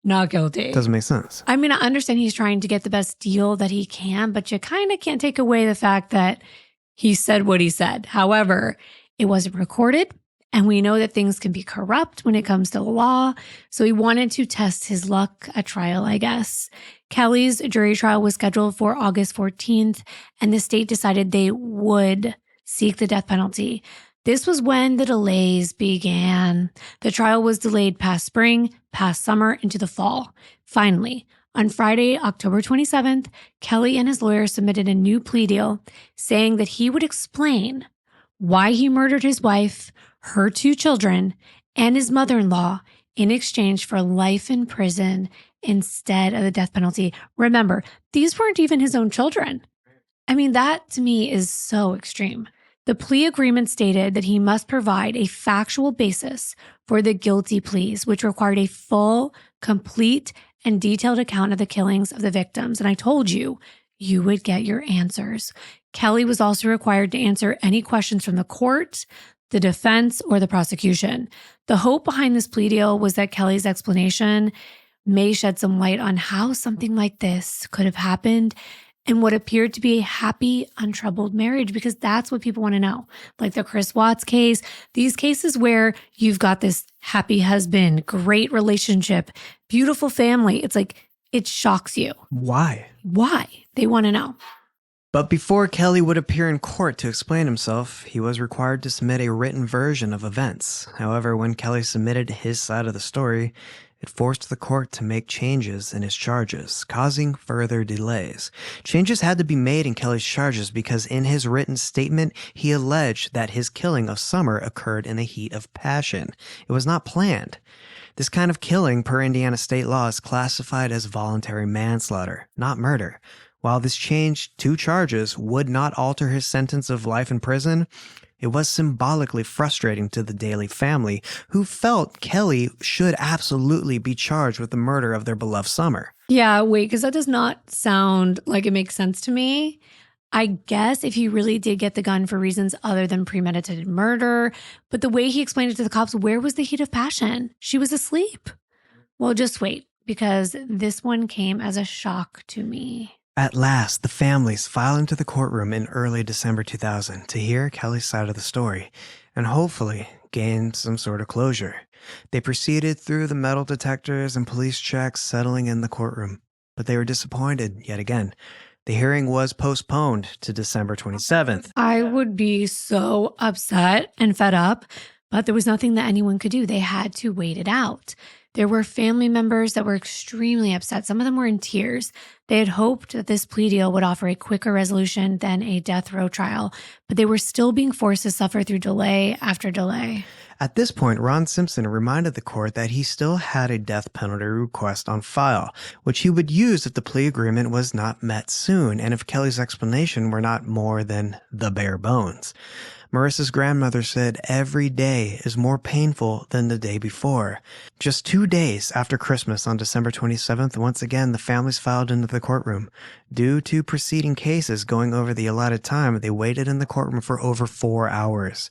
not guilty? Doesn't make sense. I mean, I understand he's trying to get the best deal that he can, but you kind of can't take away the fact that he said what he said. However, it wasn't recorded, and we know that things can be corrupt when it comes to the law, so he wanted to test his luck at trial, I guess. Kelly's jury trial was scheduled for August 14th, and the state decided they would seek the death penalty. This was when the delays began. The trial was delayed past spring, past summer, into the fall. Finally, on Friday, October 27th, Kelly and his lawyer submitted a new plea deal saying that he would explain why he murdered his wife, her 2 children, and his mother-in-law in exchange for life in prison instead of the death penalty. Remember, these weren't even his own children. I mean, that to me is so extreme. The plea agreement stated that he must provide a factual basis for the guilty pleas, which required a full, complete, and detailed account of the killings of the victims. And I told you, you would get your answers. Kelly was also required to answer any questions from the court, the defense, or the prosecution. The hope behind this plea deal was that Kelly's explanation may shed some light on how something like this could have happened and what appeared to be a happy, untroubled marriage, because that's what people want to know. Like the Chris Watts case, these cases where you've got this happy husband, great relationship, beautiful family. It's like, it shocks you. Why? Why? They want to know. But before Kelly would appear in court to explain himself, he was required to submit a written version of events. However, when Kelly submitted his side of the story, it forced the court to make changes in his charges, causing further delays. Changes had to be made in Kelly's charges because in his written statement, he alleged that his killing of Summer occurred in the heat of passion. It was not planned. This kind of killing, per Indiana state law, is classified as voluntary manslaughter, not murder. While this change to charges would not alter his sentence of life in prison, it was symbolically frustrating to the Daly family, who felt Kelly should absolutely be charged with the murder of their beloved Summer. Yeah, wait, because that does not sound like it makes sense to me. I guess if he really did get the gun for reasons other than premeditated murder, but the way he explained it to the cops, where was the heat of passion? She was asleep. Well, just wait, because this one came as a shock to me. At last, the families filed into the courtroom in early December 2000 to hear Kelly's side of the story and hopefully gain some sort of closure. They proceeded through the metal detectors and police checks, settling in the courtroom, but they were disappointed yet again. The hearing was postponed to December 27th. I would be so upset and fed up, but there was nothing that anyone could do. They had to wait it out. There were family members that were extremely upset. Some of them were in tears. They had hoped that this plea deal would offer a quicker resolution than a death row trial, but they were still being forced to suffer through delay after delay. At this point, Ron Simpson reminded the court that he still had a death penalty request on file, which he would use if the plea agreement was not met soon and if Kelly's explanation were not more than the bare bones. Marissa's grandmother said every day is more painful than the day before. Just 2 days after Christmas on December 27th, once again, the families filed into the courtroom. Due to preceding cases going over the allotted time, they waited in the courtroom for over 4 hours.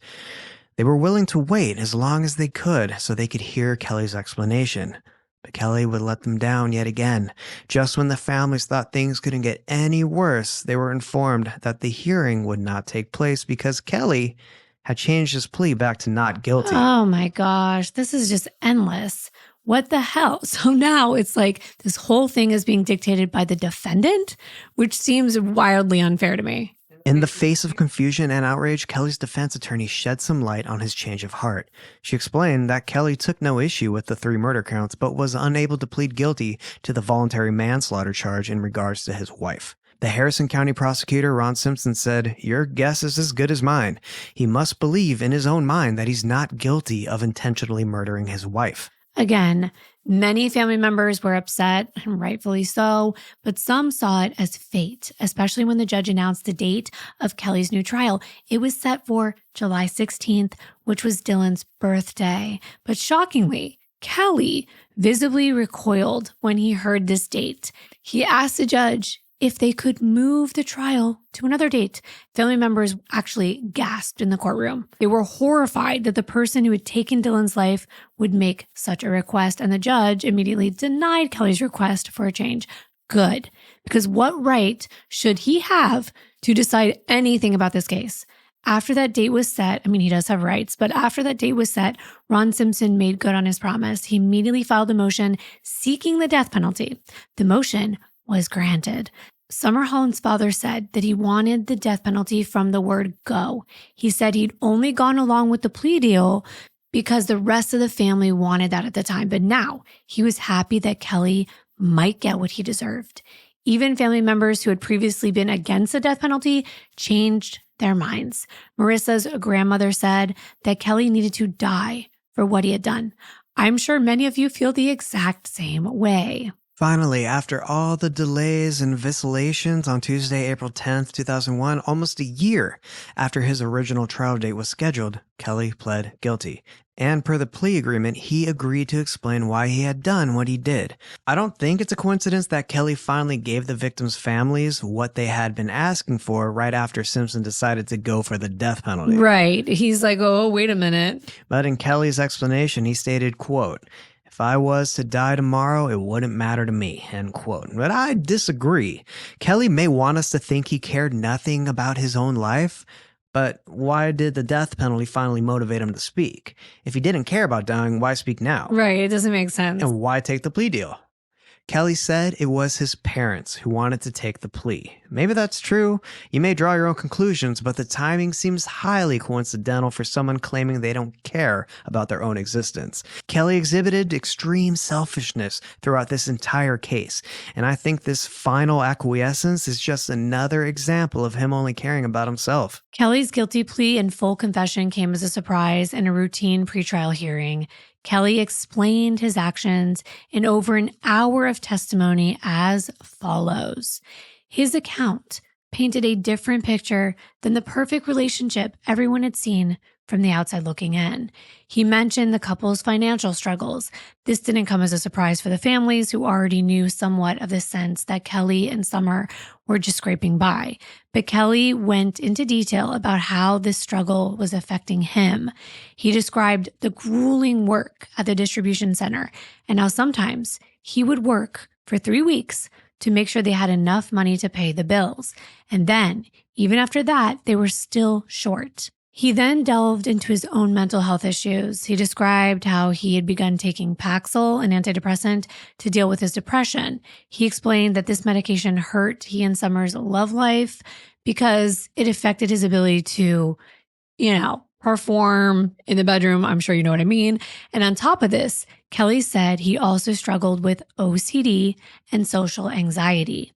They were willing to wait as long as they could so they could hear Kelly's explanation. But Kelly would let them down yet again. Just when the families thought things couldn't get any worse, they were informed that the hearing would not take place because Kelly had changed his plea back to not guilty. Oh my gosh, this is just endless. What the hell? So now it's like this whole thing is being dictated by the defendant, which seems wildly unfair to me. In the face of confusion and outrage, Kelly's defense attorney shed some light on his change of heart. She explained that Kelly took no issue with the 3 murder counts, but was unable to plead guilty to the voluntary manslaughter charge in regards to his wife. The Harrison County prosecutor, Ron Simpson, said, "Your guess is as good as mine. He must believe in his own mind that he's not guilty of intentionally murdering his wife." Again, many family members were upset, and rightfully so, but some saw it as fate, especially when the judge announced the date of Kelly's new trial. It was set for July 16th, which was Dylan's birthday. But shockingly, Kelly visibly recoiled when he heard this date. He asked the judge if they could move the trial to another date. Family members actually gasped in the courtroom. They were horrified that the person who had taken Dylan's life would make such a request, and the judge immediately denied Kelly's request for a change. Good, because what right should he have to decide anything about this case? After that date was set, I mean, he does have rights, but after that date was set, Ron Simpson made good on his promise. He immediately filed a motion seeking the death penalty. The motion was granted. Summer Holland's father said that he wanted the death penalty from the word go. He said he'd only gone along with the plea deal because the rest of the family wanted that at the time. But now he was happy that Kelly might get what he deserved. Even family members who had previously been against the death penalty changed their minds. Marissa's grandmother said that Kelly needed to die for what he had done. I'm sure many of you feel the exact same way. Finally, after all the delays and vacillations on Tuesday, April 10th, 2001, almost a year after his original trial date was scheduled, Kelly pled guilty. And per the plea agreement, he agreed to explain why he had done what he did. I don't think it's a coincidence that Kelly finally gave the victims' families what they had been asking for right after Simpson decided to go for the death penalty. Right. He's like, oh, wait a minute. But in Kelly's explanation, he stated, quote, "If I was to die tomorrow, it wouldn't matter to me," end quote. But I disagree. Kelly may want us to think he cared nothing about his own life, but why did the death penalty finally motivate him to speak? If he didn't care about dying, why speak now? Right, it doesn't make sense. And why take the plea deal? Kelly said it was his parents who wanted to take the plea. Maybe that's true. You may draw your own conclusions, but the timing seems highly coincidental for someone claiming they don't care about their own existence. Kelly exhibited extreme selfishness throughout this entire case, and I think this final acquiescence is just another example of him only caring about himself. Kelly's guilty plea and full confession came as a surprise in a routine pretrial hearing. Kelly explained his actions in over an hour of testimony as follows. His account painted a different picture than the perfect relationship everyone had seen from the outside looking in. He mentioned the couple's financial struggles. This didn't come as a surprise for the families who already knew somewhat of the sense that Kelly and Summer were just scraping by. But Kelly went into detail about how this struggle was affecting him. He described the grueling work at the distribution center and how sometimes he would work for 3 weeks to make sure they had enough money to pay the bills. And then, even after that, they were still short. He then delved into his own mental health issues. He described how he had begun taking Paxil, an antidepressant, to deal with his depression. He explained that this medication hurt he and Summer's love life because it affected his ability to, perform in the bedroom. I'm sure you know what I mean. And on top of this, Kelly said he also struggled with OCD and social anxiety.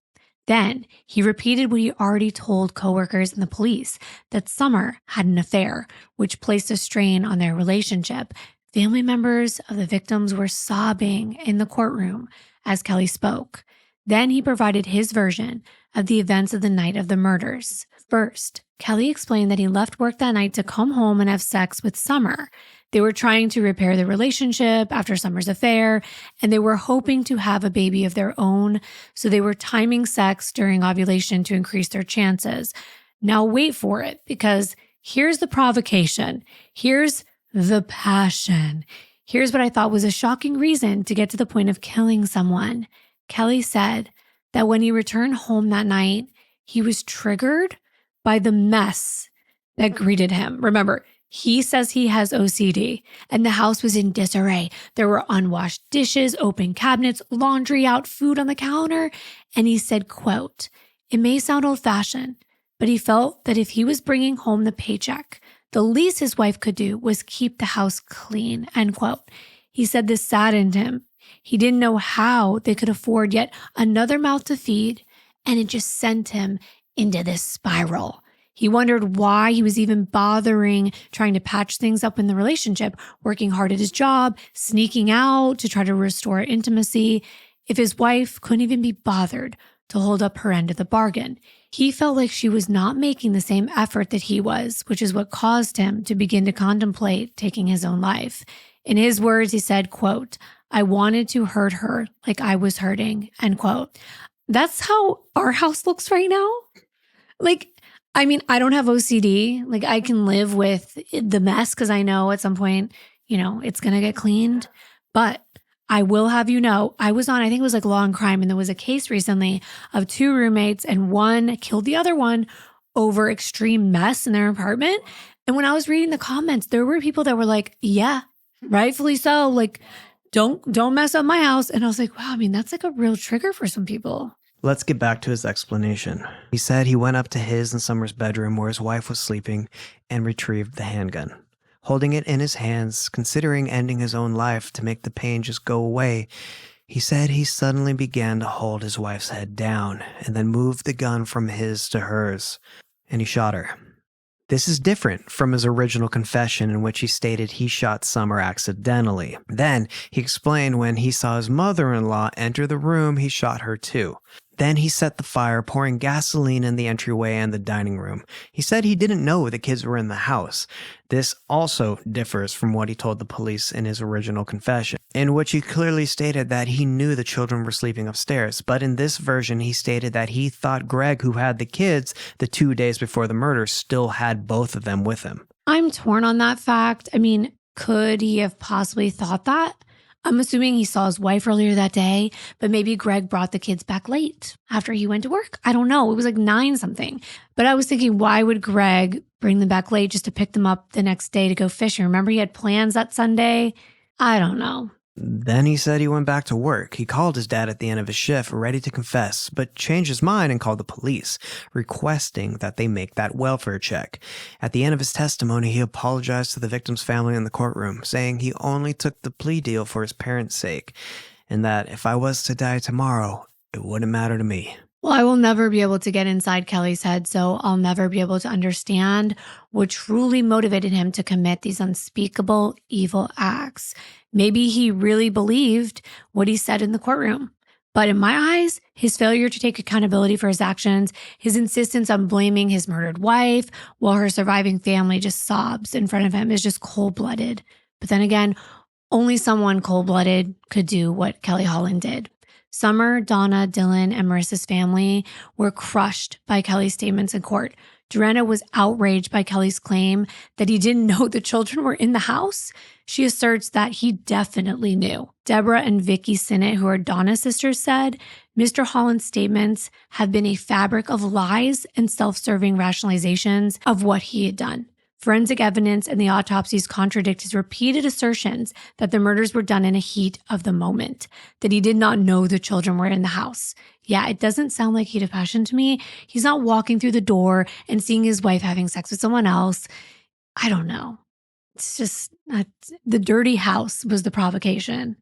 Then he repeated what he already told coworkers and the police, that Summer had an affair, which placed a strain on their relationship. Family members of the victims were sobbing in the courtroom as Kelly spoke. Then he provided his version of the events of the night of the murders. First, Kelly explained that he left work that night to come home and have sex with Summer. They were trying to repair the relationship after Summer's affair, and they were hoping to have a baby of their own, so they were timing sex during ovulation to increase their chances. Now wait for it, because here's the provocation. Here's the passion. Here's what I thought was a shocking reason to get to the point of killing someone. Kelly said that when he returned home that night, he was triggered by the mess that greeted him. Remember, he says he has OCD, and the house was in disarray. There were unwashed dishes, open cabinets, laundry out, food on the counter. And he said, quote, "It may sound old-fashioned, but he felt that if he was bringing home the paycheck, the least his wife could do was keep the house clean," end quote. He said this saddened him. He didn't know how they could afford yet another mouth to feed, and it just sent him into this spiral. He wondered why he was even bothering trying to patch things up in the relationship, working hard at his job, sneaking out to try to restore intimacy, if his wife couldn't even be bothered to hold up her end of the bargain. He felt like she was not making the same effort that he was, which is what caused him to begin to contemplate taking his own life. In his words, he said, quote, "I wanted to hurt her like I was hurting," end quote. That's how our house looks right now. I don't have OCD. I can live with the mess because I know at some point, it's going to get cleaned. But I will have you know, I think it was Law and Crime, and there was a case recently of 2 roommates and one killed the other one over extreme mess in their apartment. And when I was reading the comments, there were people that were like, yeah, rightfully so. Don't mess up my house. And I was like, wow, that's a real trigger for some people. Let's get back to his explanation. He said he went up to his and Summer's bedroom where his wife was sleeping and retrieved the handgun. Holding it in his hands, considering ending his own life to make the pain just go away, he said he suddenly began to hold his wife's head down and then moved the gun from his to hers, and he shot her. This is different from his original confession in which he stated he shot Summer accidentally. Then he explained when he saw his mother-in-law enter the room, he shot her too. Then he set the fire, pouring gasoline in the entryway and the dining room. He said he didn't know the kids were in the house. This also differs from what he told the police in his original confession, in which he clearly stated that he knew the children were sleeping upstairs. But in this version, he stated that he thought Greg, who had the kids the 2 days before the murder, still had both of them with him. I'm torn on that fact. Could he have possibly thought that? I'm assuming he saw his wife earlier that day, but maybe Greg brought the kids back late after he went to work. I don't know. It was 9 something. But I was thinking, why would Greg bring them back late just to pick them up the next day to go fishing? Remember, he had plans that Sunday? I don't know. Then he said he went back to work. He called his dad at the end of his shift, ready to confess, but changed his mind and called the police, requesting that they make that welfare check. At the end of his testimony, he apologized to the victim's family in the courtroom, saying he only took the plea deal for his parents' sake, and that if I was to die tomorrow, it wouldn't matter to me. Well, I will never be able to get inside Kelly's head, so I'll never be able to understand what truly motivated him to commit these unspeakable evil acts. Maybe he really believed what he said in the courtroom. But in my eyes, his failure to take accountability for his actions, his insistence on blaming his murdered wife while her surviving family just sobs in front of him is just cold-blooded. But then again, only someone cold-blooded could do what Kelly Holland did. Summer, Donna, Dylan, and Marissa's family were crushed by Kelly's statements in court. Joanna was outraged by Kelly's claim that he didn't know the children were in the house. She asserts that he definitely knew. Deborah and Vicky Sinnott, who are Donna's sisters, said, Mr. Holland's statements have been a fabric of lies and self-serving rationalizations of what he had done. Forensic evidence and the autopsies contradict his repeated assertions that the murders were done in a heat of the moment, that he did not know the children were in the house. Yeah, it doesn't sound like heat of passion to me. He's not walking through the door and seeing his wife having sex with someone else. I don't know. It's just the dirty house was the provocation.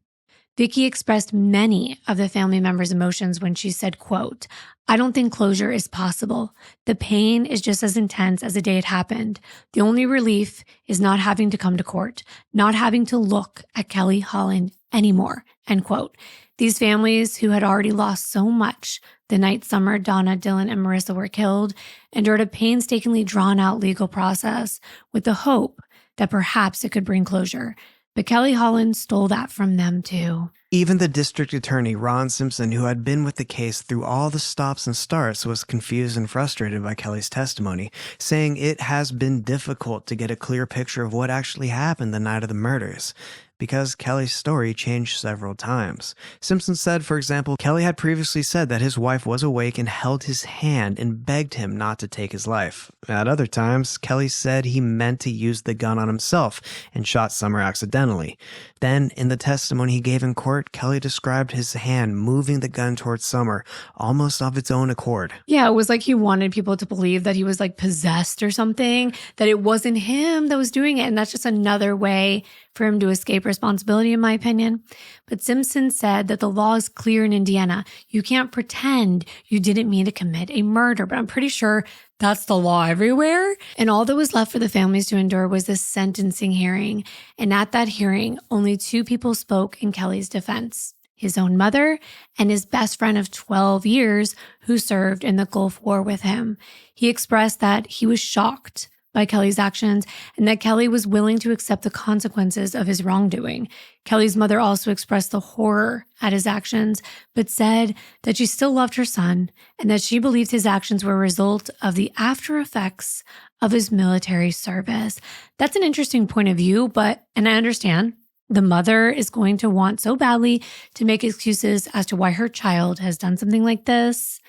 Vicky expressed many of the family members' emotions when she said, quote, I don't think closure is possible. The pain is just as intense as the day it happened. The only relief is not having to come to court, not having to look at Kelly Holland anymore, end quote. These families who had already lost so much the night Summer, Donna, Dylan, and Marissa were killed endured a painstakingly drawn-out legal process with the hope that perhaps it could bring closure. But Kelly Holland stole that from them too. Even the district attorney, Ron Simpson, who had been with the case through all the stops and starts, was confused and frustrated by Kelly's testimony, saying it has been difficult to get a clear picture of what actually happened the night of the murders, because Kelly's story changed several times. Simpson said, for example, Kelly had previously said that his wife was awake and held his hand and begged him not to take his life. At other times, Kelly said he meant to use the gun on himself and shot Summer accidentally. Then, in the testimony he gave in court, Kelly described his hand moving the gun towards Summer, almost of its own accord. Yeah, it was like he wanted people to believe that he was like possessed or something, that it wasn't him that was doing it. And that's just another way for him to escape responsibility, in my opinion. But Simpson said that the law is clear in Indiana. You can't pretend you didn't mean to commit a murder, but I'm pretty sure that's the law everywhere. And all that was left for the families to endure was this sentencing hearing. And at that hearing, only two people spoke in Kelly's defense: his own mother and his best friend of 12 years who served in the Gulf War with him. He expressed that he was shocked by Kelly's actions and that Kelly was willing to accept the consequences of his wrongdoing. Kelly's mother also expressed the horror at his actions, but said that she still loved her son and that she believed his actions were a result of the after effects of his military service. That's an interesting point of view, and I understand the mother is going to want so badly to make excuses as to why her child has done something like this,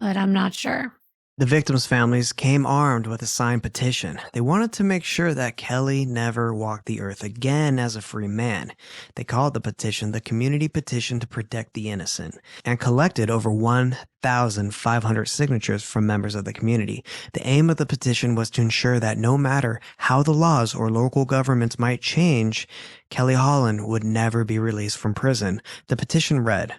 but I'm not sure. The victims' families came armed with a signed petition. They wanted to make sure that Kelly never walked the earth again as a free man. They called the petition the Community Petition to Protect the Innocent and collected over 1,500 signatures from members of the community. The aim of the petition was to ensure that no matter how the laws or local governments might change, Kelly Holland would never be released from prison. The petition read,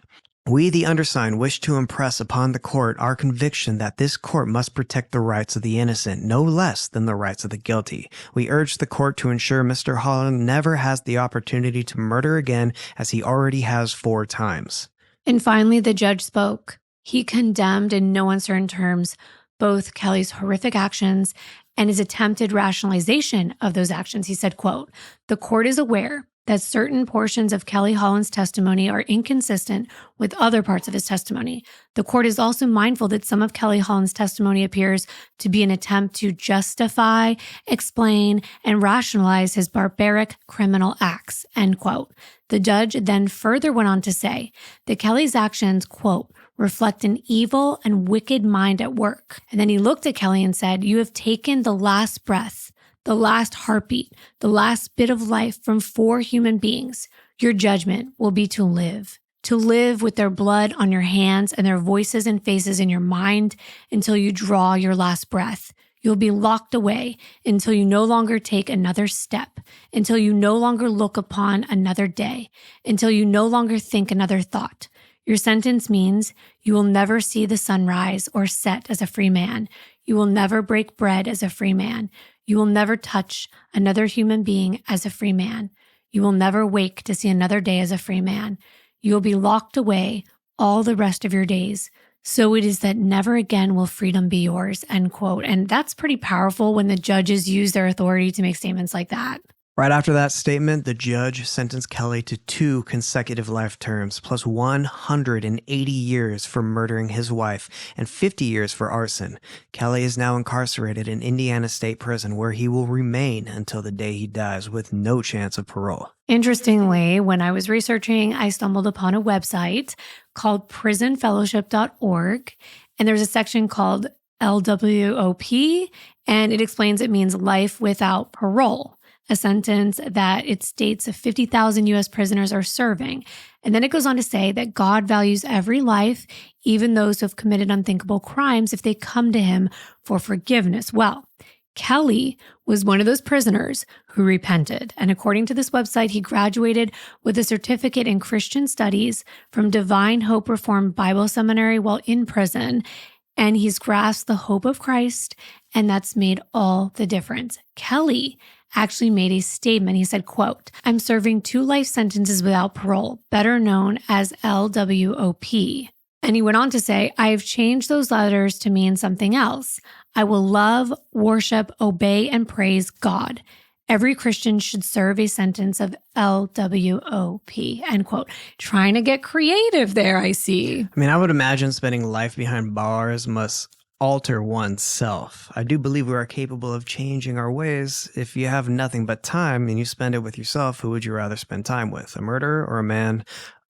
"We, the undersigned, wish to impress upon the court our conviction that this court must protect the rights of the innocent no less than the rights of the guilty. We urge the court to ensure Mr. Holland never has the opportunity to murder again, as he already has 4 times. And finally, the judge spoke. He condemned in no uncertain terms both Kelly's horrific actions and his attempted rationalization of those actions. He said, quote, "The court is aware that certain portions of Kelly Holland's testimony are inconsistent with other parts of his testimony. The court is also mindful that some of Kelly Holland's testimony appears to be an attempt to justify, explain, and rationalize his barbaric criminal acts," end quote. The judge then further went on to say that Kelly's actions, quote, "reflect an evil and wicked mind at work." And then he looked at Kelly and said, "You have taken the last breath, the last heartbeat, the last bit of life from 4 human beings. Your judgment will be to live with their blood on your hands and their voices and faces in your mind until you draw your last breath. You'll be locked away until you no longer take another step, until you no longer look upon another day, until you no longer think another thought. Your sentence means you will never see the sun rise or set as a free man. You will never break bread as a free man. You will never touch another human being as a free man. You will never wake to see another day as a free man. You will be locked away all the rest of your days. So it is that never again will freedom be yours, end quote. And that's pretty powerful when the judges use their authority to make statements like that. Right after that statement, the judge sentenced Kelly to 2 consecutive life terms, plus 180 years for murdering his wife and 50 years for arson. Kelly is now incarcerated in Indiana State Prison, where he will remain until the day he dies with no chance of parole. Interestingly, when I was researching, I stumbled upon a website called prisonfellowship.org, and there's a section called LWOP, and it explains it means life without parole, a sentence that it states 50,000 U.S. prisoners are serving. And then it goes on to say that God values every life, even those who have committed unthinkable crimes, if they come to him for forgiveness. Well, Kelly was one of those prisoners who repented. And according to this website, he graduated with a certificate in Christian studies from Divine Hope Reformed Bible Seminary while in prison. And he's grasped the hope of Christ, and that's made all the difference. Kelly actually made a statement. He said, quote, "I'm serving 2 life sentences without parole, better known as LWOP. And he went on to say, I've changed those letters to mean something else. I will love, worship, obey, and praise God. Every Christian should serve a sentence of LWOP, end quote. Trying to get creative there, I see. I mean, I would imagine spending life behind bars must alter oneself. I do believe we are capable of changing our ways. If you have nothing but time and you spend it with yourself, who would you rather spend time with, a murderer or a man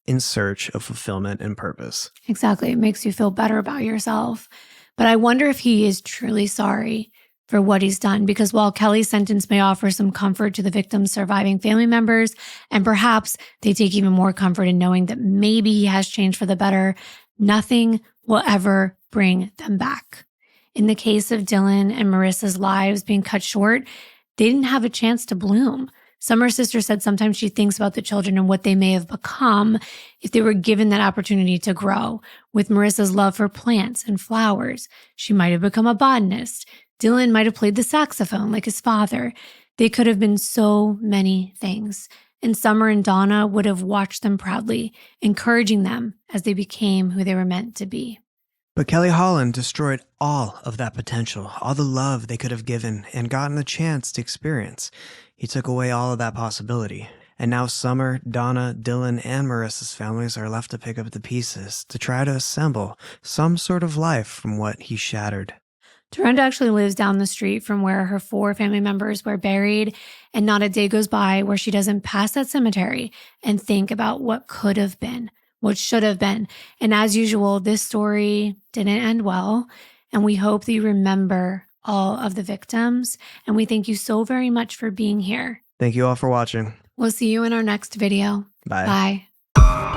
in search of fulfillment and purpose? Exactly. It makes you feel better about yourself. But I wonder if he is truly sorry for what he's done, because while Kelly's sentence may offer some comfort to the victim's surviving family members, and perhaps they take even more comfort in knowing that maybe he has changed for the better, nothing will ever bring them back. In the case of Dylan and Marissa's lives being cut short, they didn't have a chance to bloom. Summer's sister said sometimes she thinks about the children and what they may have become if they were given that opportunity to grow. With Marissa's love for plants and flowers, she might have become a botanist. Dylan might have played the saxophone like his father. They could have been so many things. And Summer and Donna would have watched them proudly, encouraging them as they became who they were meant to be. But Kelly Holland destroyed all of that potential, all the love they could have given and gotten a chance to experience. He took away all of that possibility. And now Summer, Donna, Dylan, and Marissa's families are left to pick up the pieces to try to assemble some sort of life from what he shattered. Dorinda actually lives down the street from where her 4 family members were buried, and not a day goes by where she doesn't pass that cemetery and think about what could have been, what should have been. And as usual, this story didn't end well, and we hope that you remember all of the victims, and we thank you so very much for being here. Thank you all for watching. We'll see you in our next video. Bye. Bye.